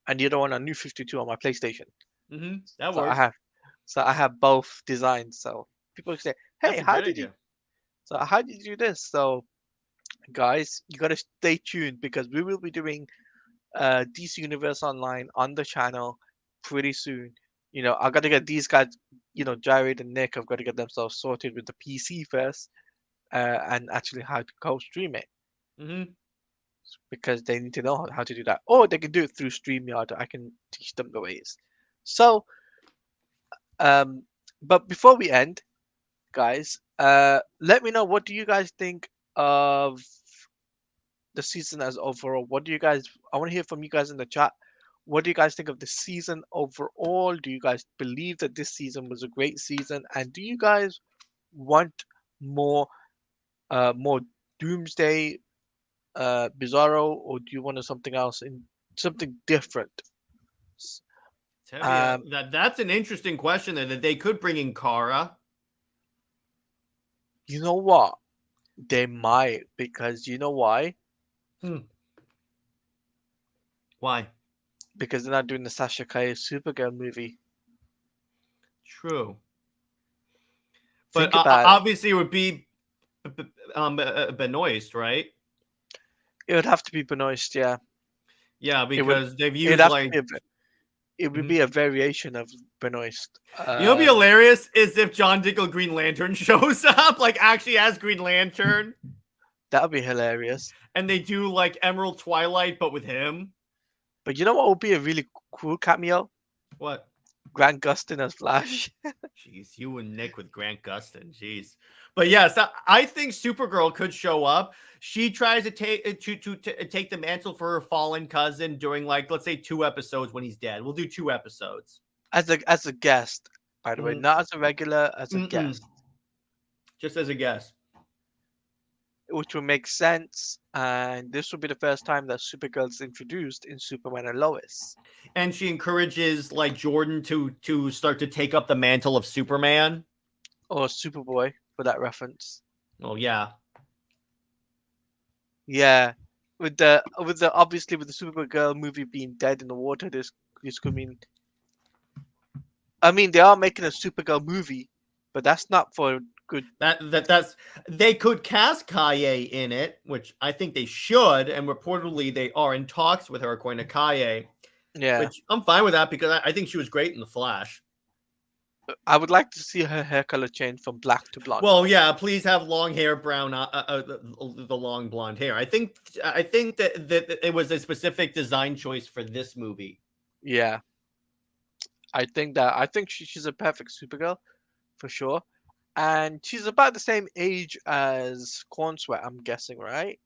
and the other one on New 52 on my PlayStation. That works. I have both designs. So people say, "Hey, how did you do this?" So guys, you gotta stay tuned because we will be doing DC Universe Online on the channel pretty soon. I gotta get these guys, Jared and Nick, have got to get themselves sorted with the PC first, and actually how to co-stream it Hmm. because they need to know how to do that. Or they can do it through StreamYard. I can teach them the ways. So, um, but before we end, guys, let me know what do you guys think of the season as overall. What do you guys? I want to hear from you guys in the chat. What do you guys think of the season overall? Do you guys believe that this season was a great season? And do you guys want more, more Doomsday, Bizarro, or do you want something else in something different? S- It's heavy. Um, That's an interesting question that they could bring in Kara. you know what? They might because you know why? Hmm. Why? Because they're not doing the Sasha Calle Supergirl movie. True. But Think about it. obviously, it would be Benoist, right? It would have to be Benoist, yeah. Yeah, It would. because they've It'd used have to like. be. It would Mhm. be a variation of Benoist. You know, what'd be hilarious is if John Diggle Green Lantern shows up, like actually as Green Lantern, That would be hilarious. and they do like Emerald Twilight, but with him. But you know what would be a really cool cameo? What? Grant Gustin as Flash. Jeez, you and Nick with Grant Gustin. Jeez. But yes, I think Supergirl could show up. She tries to take the mantle for her fallen cousin during like let's say 2 episodes when he's dead. We'll do 2 episodes. As a guest, by the way, Mm, not as a regular, as a mm-mm. guest, Just as a guess. which would make sense. And this will be the first time that Supergirl is introduced in Superman and Lois, And she encourages like Jordan to start to take up the mantle of Superman. or Superboy for that reference. Well, yeah. Yeah, with the obviously with the Supergirl movie being dead in the water, this could mean. I mean, they are making a Supergirl movie, but that's not for good. That's they could cast Kaye in it, which I think they should, and reportedly they are in talks with her, according to Kaye. Yeah, Which I'm fine with that because I think she was great in the Flash. I would like to see her hair color change from black to blonde. Well, yeah, please have long hair, brown, the long blonde hair. I think that it was a specific design choice for this movie. Yeah, I think she's a perfect Supergirl for sure, and she's about the same age as Corn Sweat, I'm guessing, right?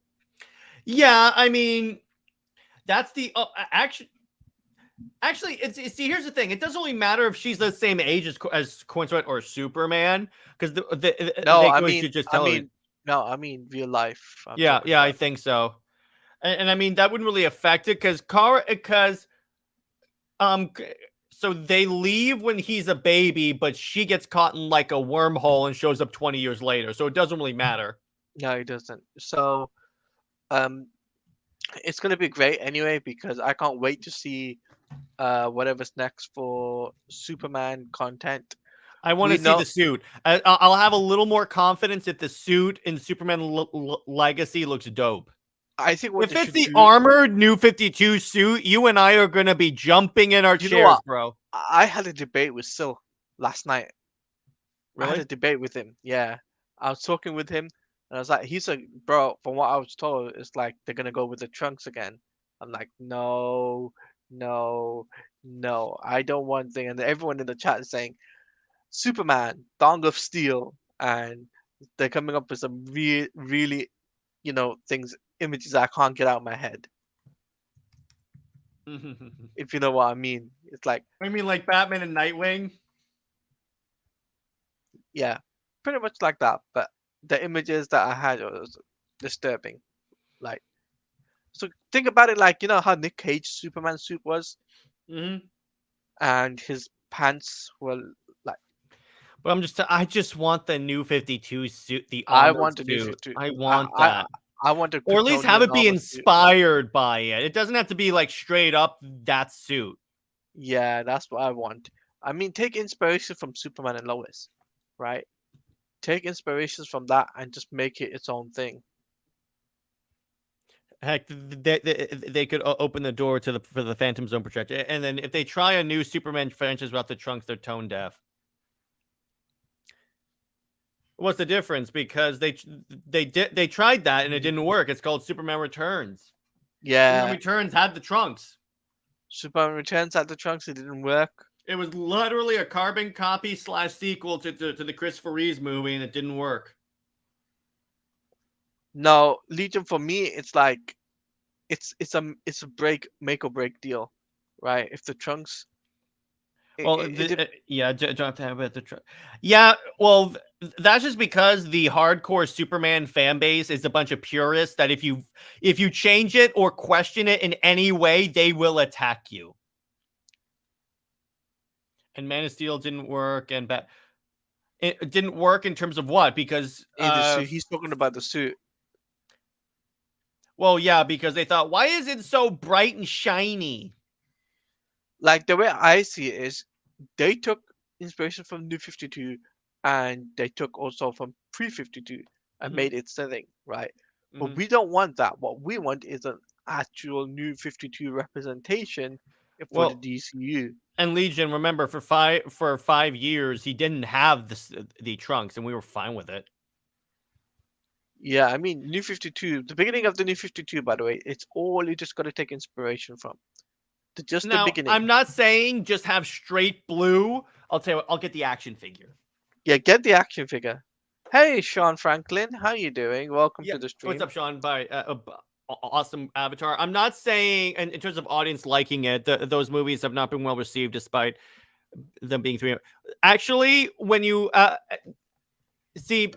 Yeah, I mean that's the actually see here's the thing. It doesn't really matter if she's the same age as Coinsweat or Superman because No, they I always mean, should just I tell her. mean, no, I mean real life. I'm Yeah, talking yeah, I about. think so. And I mean that wouldn't really affect it because Um, c- so they leave when he's a baby, but she gets caught in like a wormhole and shows up 20 years later. So it doesn't really matter. No, it doesn't. So, um, it's gonna be great anyway because I can't wait to see whatever's next for Superman content. I want We to see know. the suit. I'll have a little more confidence if the suit in Superman Legacy looks dope. I think what If they it's should the do. armored New 52 suit, you and I are going to be jumping in our You know chairs, what? bro. I had a debate with Sil last night. I had a Really? debate with him. Yeah, I was talking with him, and I was like, he's like, bro. From what I was told, it's like they're gonna go with the trunks again. I'm like, no, no, no. I don't want thing. And everyone in the chat is saying Superman, Thong of Steel, and they're coming up with some really, things, images I can't get out of my head. If you know what I mean, it's like, I mean, like Batman and Nightwing. yeah, pretty much like that. But the images that I had was disturbing. Like, so think about it, like how Nick Cage Superman suit was, Mm-hmm. and his pants were like. But I just want the New 52 suit, the I armored want a new suit. 52. I I want I that. I want a Or at least have Kryptonian it be armor suit. inspired by it. It doesn't have to be like straight up that suit. Yeah, that's what I want. I mean, take inspiration from Superman and Lois, right? Take inspirations from that and just make it its own thing. Heck, they could open the door to for the Phantom Zone projector, and then if they try a new Superman franchise without the Trunks, they're tone deaf. What's the difference? Because they tried that and it didn't work. It's called Superman Returns. Superman Yeah, Returns had the Trunks. Superman Returns at the Trunks. It didn't work. It was literally a carbon copy / sequel to the Christopher Reeves movie, and it didn't work. No, Legion for me, it's like it's a make or break deal, right? If the Trunks, Well, it yeah, Jonathan have it. Yeah, well, that's just because the hardcore Superman fan base is a bunch of purists that if you change it or question it in any way, they will attack you. And Man of Steel didn't work, and it didn't work in terms of what? Because the suit. He's talking about the suit. well, yeah, because they thought, why is it so bright and shiny? Like the way I see it is, they took inspiration from New 52, and they took also from Pre 52 and Mhm. made it thing, right? But Mhm. we don't want that. What we want is an actual New 52 representation for the Well, DCU. and Legion, remember, for 5 years, he didn't have the Trunks, and we were fine with it. Yeah, I mean, New 52, the beginning of the New 52, by the way, it's all you just got to take inspiration from. Just the Now, beginning. I'm not saying just have straight blue. I'll tell you what, I'll get the action figure. Yeah, get the action figure. Hey, Sean Franklin, how you doing? Welcome Yeah, to the stream. what's up, Sean? Bye. Awesome avatar. I'm not saying, in terms of audience liking it, those movies have not been well received despite them being 3. Actually, when you see,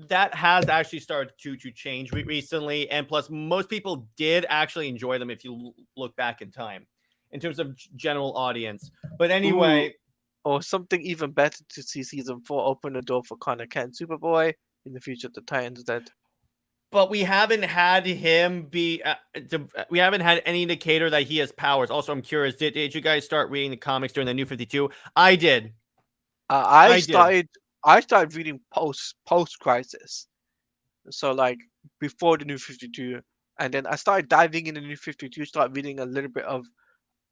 that has actually started to change recently, and plus, most people did actually enjoy them if you look back in time, in terms of general audience. But anyway, or something even better to see season 4 open the door for Connor Kent Superboy in the future. The Titans Dead. But we haven't had him be. We haven't had any indicator that he has powers. Also, I'm curious. Did you guys start reading the comics during the New 52? I did. I did. started reading post crisis, so like before the New 52, and then I started diving into New 52. Start reading a little bit of.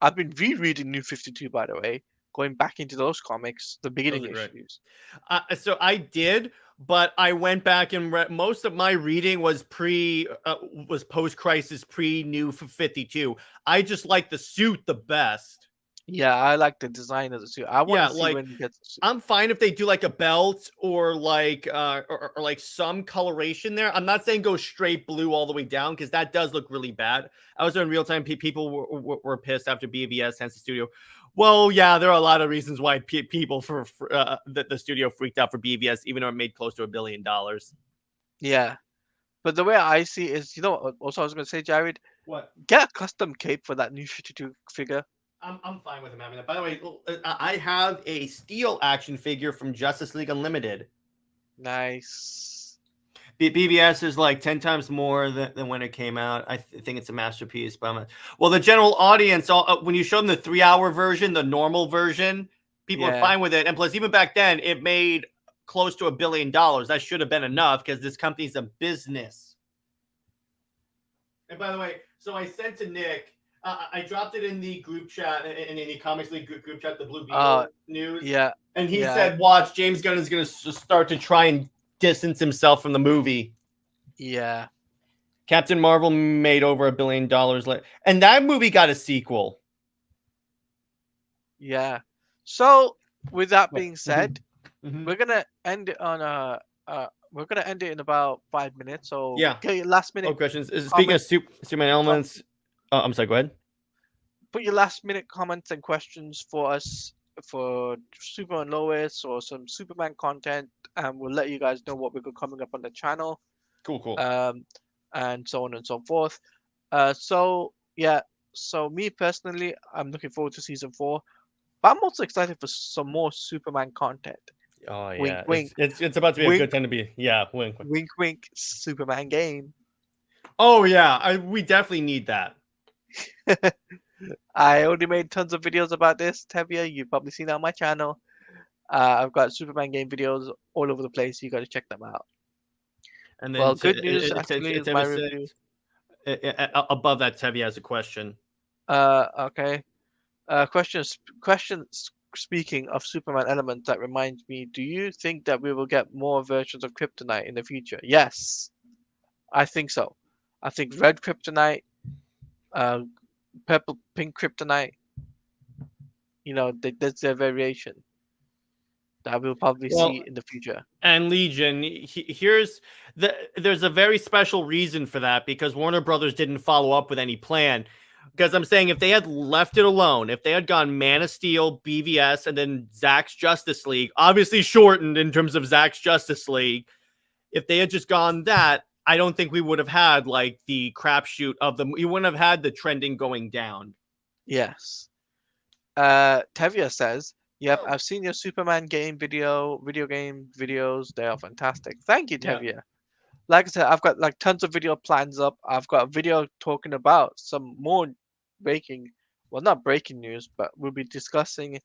I've been rereading New 52, by the way, going back into those comics, the beginning Those are great. issues. So I did, but I went back and read. Most of my reading was post crisis, pre New 52. I just like the suit the best. Yeah, I like the design of the suit. I want Yeah, to see like, when he gets the suit. I'm fine if they do like a belt or like or like some coloration there. I'm not saying go straight blue all the way down because that does look really bad. I was in real time. People were pissed after BVS sent the studio. Well, yeah, there are a lot of reasons why people for the studio freaked out for BVS, even though it made close to $1 billion. Yeah, but the way I see it is, also I was gonna say, Jared, What? get a custom cape for that New 52 figure. I'm fine with him having that. By the way, I have a steel action figure from Justice League Unlimited. Nice. BVS is like 10 times more than when it came out. I think it's a masterpiece. But well, the general audience, when you show them the 3-hour version, the normal version, people are fine with it. And plus, even back then, it made close to $1 billion. That should have been enough because this company's a business. And by the way, so I sent to Nick. I dropped it in the group chat, in the Comics League group chat, the Blue Beetle news. Yeah. And he said, watch, James Gunn is going to start to try and distance himself from the movie. Yeah. Captain Marvel made over $1 billion later. And that movie got a sequel. Yeah. So, with that being said, we're going to end it on we're going to end it in about 5 minutes. So, yeah. get your last minute questions. Speaking of Superman elements, I'm sorry, go ahead. Put your last minute comments and questions for us for Superman Lois or some Superman content, and we'll let you guys know what we've got coming up on the channel. Cool. And so on and so forth. So me personally, I'm looking forward to season 4, but I'm also excited for some more Superman content. Oh yeah, wink, wink. It's about to be a good time to be. Yeah, wink. Wink, wink. Superman game. Oh yeah, we definitely need that. I already made tons of videos about this, Tevia. You've probably seen that on my channel. I've got Superman game videos all over the place. You got to check them out. And then, good news, actually, is my review. above that, Tevye has a question. Okay. Question. Speaking of Superman elements, that reminds me. Do you think that we will get more versions of Kryptonite in the future? Yes, I think so. I think red Kryptonite, uh, purple, pink Kryptonite. There's their variation that we'll probably Well, see in the future. and Legion, there's a very special reason for that, because Warner Brothers didn't follow up with any plan. Because I'm saying, if they had left it alone, if they had gone Man of Steel, BVS, and then Zack's Justice League, obviously shortened in terms of Zack's Justice League, if they had just gone that, I don't think we would have had like the crapshoot of them. You wouldn't have had the trending going down. Yes. Tevia says, "Yep, I've seen your Superman video game videos. They are fantastic. Thank you, Yeah. Tevia. Like I said, I've got like tons of video plans up. I've got a video talking about some more not breaking news, but we'll be discussing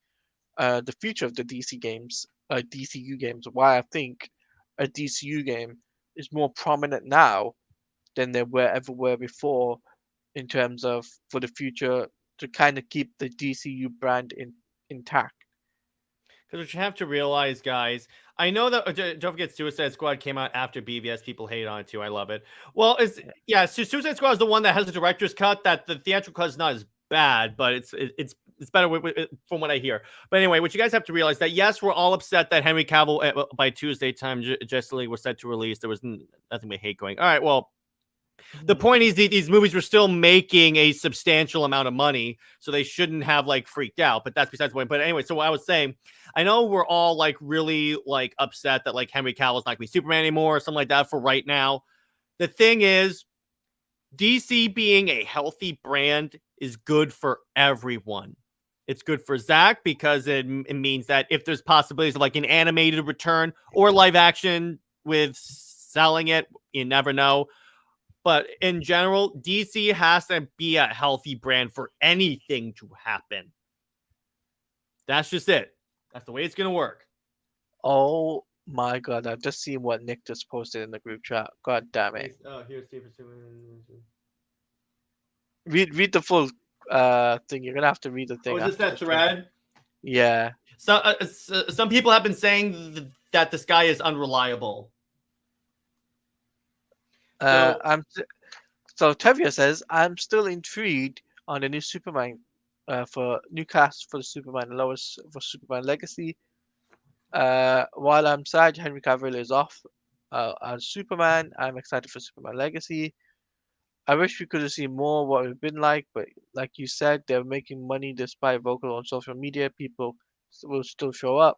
the future of the DC games, DCU games. Why I think a DCU game is more prominent now than they ever were before in terms of for the future to kind of keep the DCU brand intact." Because what you have to realize, guys, I know that don't forget Suicide Squad came out after BVS. People hate on it too. I love it. Well, so Suicide Squad is the one that has the director's cut. That the theatrical cut is not as bad, but it's better from what I hear. But anyway, what you guys have to realize that yes, we're all upset that Henry Cavill by Tuesday time Justice League was set to release. There was nothing but hate going. All right, well. The point is, these movies were still making a substantial amount of money, so they shouldn't have like freaked out. But that's besides the point. But anyway, so what I was saying, I know we're all like really like upset that like Henry Cavill's not gonna be Superman anymore or something like that for right now. The thing is, DC being a healthy brand is good for everyone. It's good for Zack because it means that if there's possibilities of like an animated return or live action with selling it, you never know. But in general, DC has to be a healthy brand for anything to happen. That's just it. That's the way it's going to work. Oh my god, I've just seen what Nick just posted in the group chat. God damn it. Here's Steve. Read the full thing. You're gonna have to read the thing. Oh, is this that after thread? Yeah. So, some people have been saying that this guy is unreliable. So Tevia says, "I'm still intrigued on the new Superman for new cast for the Superman and Lois for Superman Legacy. While I'm sad Henry Cavill is off as Superman, I'm excited for Superman Legacy. I wish we could have seen more what it's been like, but like you said, they're making money despite vocal on social media. People will still show up.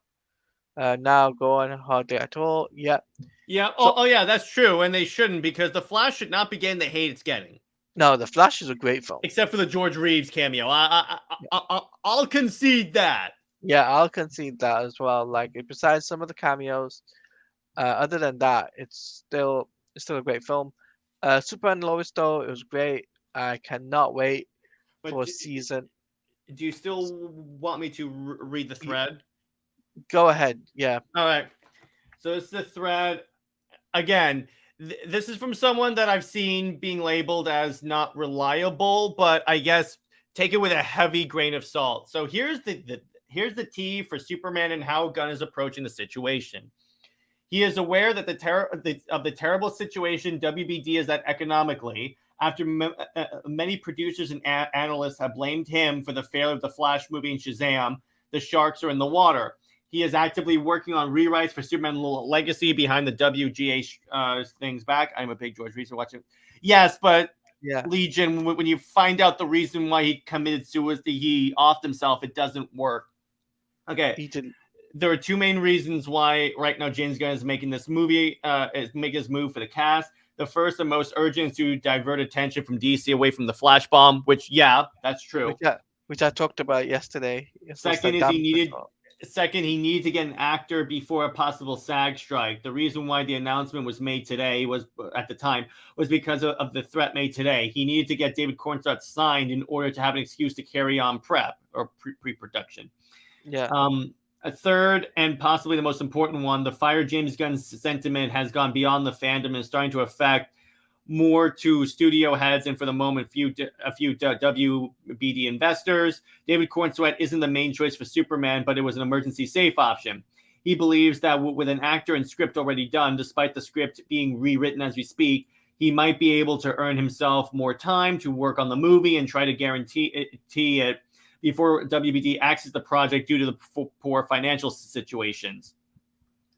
Now go on hard day at all. Yeah. Yeah. So- Oh, yeah, that's true. And they shouldn't, because The Flash should not be getting the hate it's getting. No, The Flash is a great film. Except for the George Reeves cameo. I'll concede that. Yeah, I'll concede that as well. Like, besides some of the cameos, other than that, it's still a great film. Superman and Lois, though, it was great. I cannot wait for a season. Do you still want me to read the thread? Go ahead. Yeah. All right. So it's the thread. Again, this is from someone that I've seen being labeled as not reliable, but I guess take it with a heavy grain of salt. So here's the tea for Superman and how Gunn is approaching the situation. He is aware that the terrible situation WBD is at economically, after many producers and analysts have blamed him for the failure of the Flash movie and Shazam. The sharks are in the water. He is actively working on rewrites for Superman Legacy behind the WGA things back. I'm a big George Reeves watching. Yes, but Yeah. Legion, when you find out the reason why he committed suicide, he offed himself, it doesn't work. Okay. He didn't. There are two main reasons why right now James Gunn is making this movie, is making this move for the cast. The first and most urgent is to divert attention from DC away from the Flash bomb, which, yeah, that's true. Which I talked about yesterday. Second is he needed to get an actor before a possible SAG strike. The reason why the announcement was made today was because of the threat made today. He needed to get David Cornstarch signed in order to have an excuse to carry on prep or pre-production. Yeah. A third and possibly the most important one, the fire James Gunn's sentiment has gone beyond the fandom and is starting to affect more to studio heads and for the moment a few WBD investors. David Cornsweet isn't the main choice for Superman, but it was an emergency safe option. He believes that with an actor and script already done, despite the script being rewritten as we speak, he might be able to earn himself more time to work on the movie and try to guarantee it before WBD axes the project due to the poor financial situations.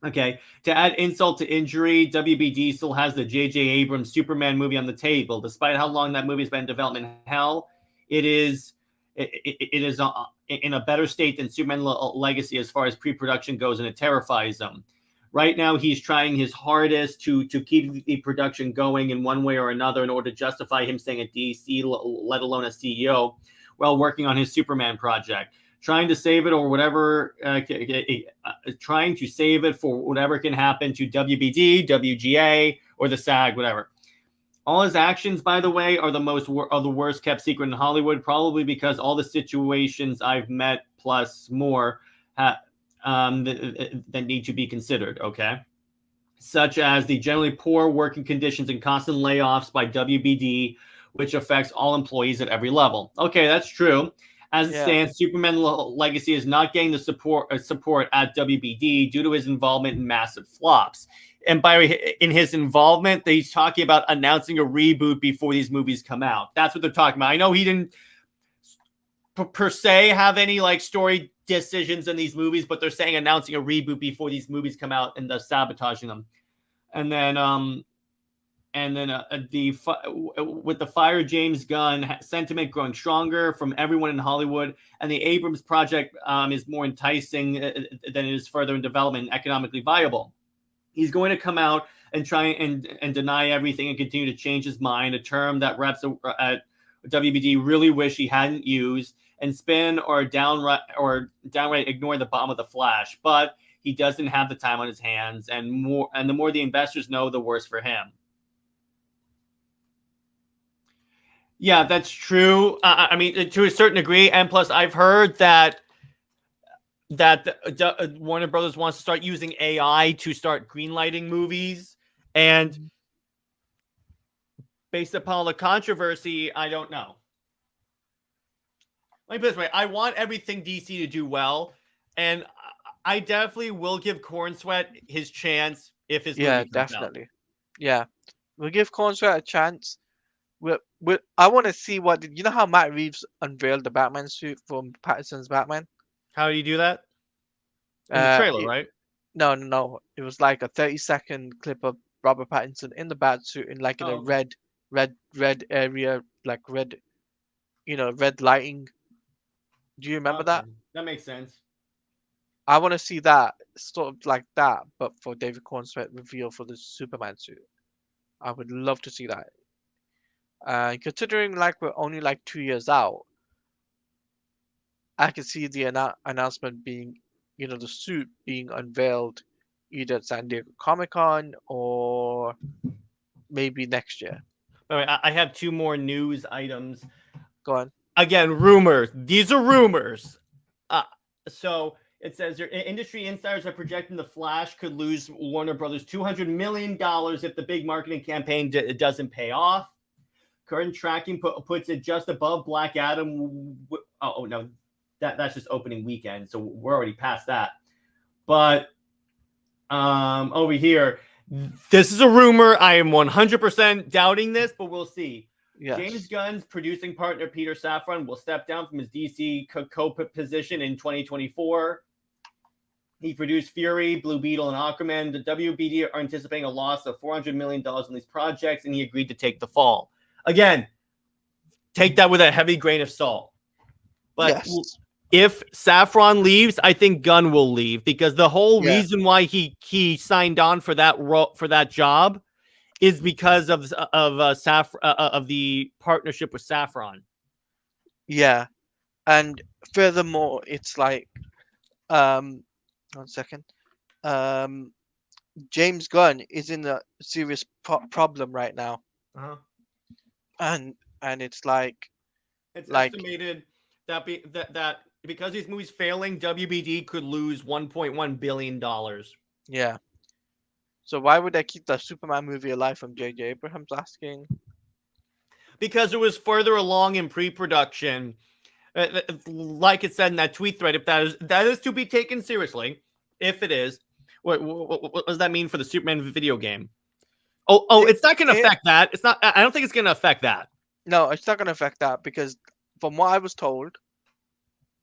Okay, to add insult to injury, WBD still has the J.J. Abrams Superman movie on the table. Despite how long that movie's been in development hell, it is in a better state than Superman Legacy as far as pre-production goes, and it terrifies him. Right now, he's trying his hardest to keep the production going in one way or another in order to justify him staying at DC, let alone as CEO, while working on his Superman project. Trying to save it or whatever, trying to save it for whatever can happen to WBD, WGA, or the SAG, whatever. All his actions, by the way, are the worst kept secret in Hollywood, probably because all the situations I've met plus more that need to be considered, okay? Such as the generally poor working conditions and constant layoffs by WBD, which affects all employees at every level. Okay, that's true. As it stands, Superman Legacy is not getting the support at WBD due to his involvement in massive flops. And in his involvement, he's talking about announcing a reboot before these movies come out. That's what they're talking about. I know he didn't per se have any like story decisions in these movies, but they're saying announcing a reboot before these movies come out and thus sabotaging them. And then with the fire James Gunn sentiment growing stronger from everyone in Hollywood, and the Abrams project is more enticing than it is further in development and economically viable. He's going to come out and try and deny everything and continue to change his mind, a term that reps at WBD really wish he hadn't used, and spin or downright ignore the bomb of the Flash. But he doesn't have the time on his hands, and the more the investors know, the worse for him. Yeah, that's true. I mean, to a certain degree, and plus, I've heard that Warner Brothers wants to start using AI to start greenlighting movies, and based upon the controversy, I don't know. Let me put it this way: I want everything DC to do well, and I definitely will give Cornsweet his chance if his movie comes definitely. out. Yeah, we'll give Cornsweet a chance. I want to see you know how Matt Reeves unveiled the Batman suit from Pattinson's Batman? How do you do that? In the trailer, right? No. It was like a 30-second clip of Robert Pattinson in the bat suit in like in a red area, like red, red lighting. Do you remember that? That makes sense. I want to see that sort of like that, but for David Cornsweet reveal for the Superman suit. I would love to see that. Considering like we're only like 2 years out, I can see the announcement being, the suit being unveiled either at San Diego Comic-Con or maybe next year. All right, I have two more news items. Go on. Again, rumors. These are rumors. So it says your industry insiders are projecting the Flash could lose Warner Brothers $200 million if the big marketing campaign doesn't pay off. Current tracking puts it just above Black Adam. Oh no, that's just opening weekend, so we're already past that. But over here, this is a rumor. I am 100% doubting this, but we'll see. Yes. James Gunn's producing partner Peter Safran will step down from his DC co-position in 2024. He produced Fury, Blue Beetle, and Aquaman. The WBD are anticipating a loss of $400 million on these projects, and he agreed to take the fall. Again, take that with a heavy grain of salt. But if Safran leaves, I think Gunn will leave, because the whole reason why he signed on for that job is because of the partnership with Safran. Yeah, and furthermore, it's like, 1 second, James Gunn is in a serious problem right now. And it's like, estimated that because these movies failing, WBD could lose $1.1 billion. Yeah. So why would they keep the Superman movie alive from J.J. Abrams asking? Because it was further along in pre-production. Like it said in that tweet thread, if that is to be taken seriously, if it is, what does that mean for the Superman video game? It's not going to affect that. It's not. I don't think it's going to affect that. No, it's not going to affect that because from what I was told,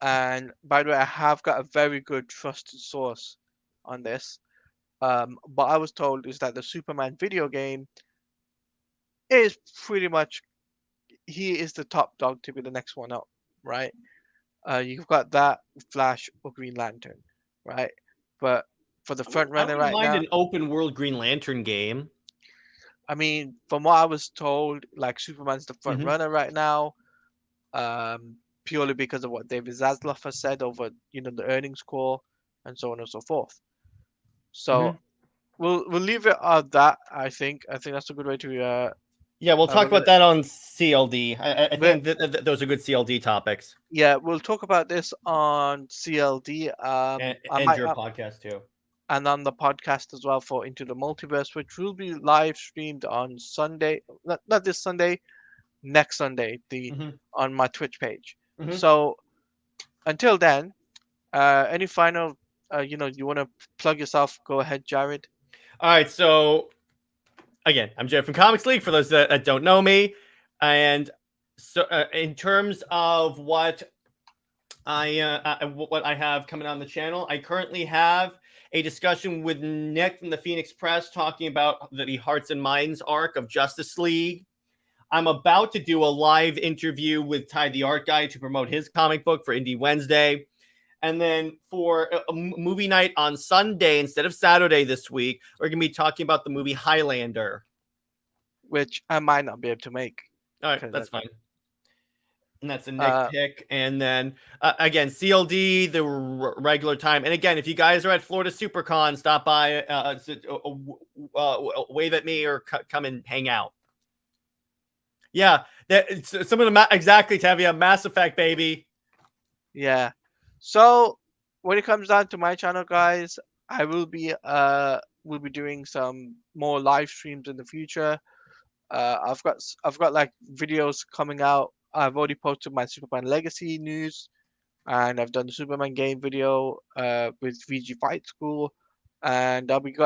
and by the way, I have got a very good trusted source on this. What I was told is that the Superman video game is pretty much he is the top dog to be the next one up, right? You've got that Flash or Green Lantern, right? But for the front runner right mind now, an open world Green Lantern game. I mean, from what I was told, like Superman's the front Mhm. runner right now, purely because of what David Zaslav has said over, the earnings call and so on and so forth. So we'll leave it at that. I think that's a good way to. Yeah, we'll talk we're about that on CLD. I But- think those are good CLD topics. Yeah, we'll talk about this on CLD. And I might your podcast too. and on the podcast as well for Into the Multiverse, which will be live streamed on Sunday. Not this Sunday, next Sunday. On my Twitch page. Mhm. So until then, any final, you want to plug yourself? Go ahead, Jared. All right, so again, I'm Jared from Comics League. For those that don't know me, and so in terms of what what I have coming on the channel, I currently have a discussion with Nick from the Phoenix Press talking about the Hearts and Minds arc of Justice League. I'm about to do a live interview with Ty the Art Guy to promote his comic book for Indie Wednesday. And then for a movie night on Sunday instead of Saturday this week, we're going to be talking about the movie Highlander. Which I might not be able to make. All right, that's fine. And that's a Nick pick. And then, again, CLD, the regular time. And again, if you guys are at Florida SuperCon, stop by, wave at me or come and hang out. Yeah, some of the exactly, Tavia, Mass Effect, baby. Yeah. So when it comes down to my channel, guys, I will be doing some more live streams in the future. I've got like videos coming out. I've already posted my Superman Legacy news, and I've done the Superman game video with VG Fight School, and I'll be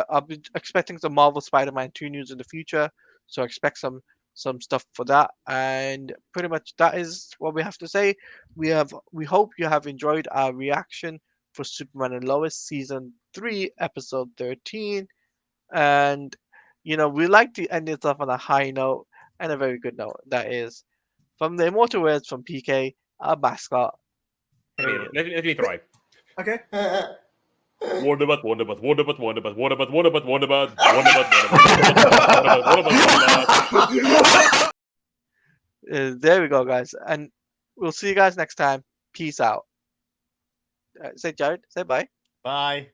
expecting some Marvel Spider-Man 2 news in the future. So expect some stuff for that, and pretty much that is what we have to say. We hope you have enjoyed our reaction for Superman and Lois season 3 episode 13, and we like to end this off on a high note and a very good note. That is from the immortal words from PK, our mascot. Let me try. Okay. Wonderbat, Wonderbat, Wonderbat, Wonderbat, Wonderbat, Wonderbat, Wonderbat, Wonderbat. There we go, guys, and we'll see you guys next time. Peace out. Say Jared, say bye. Bye.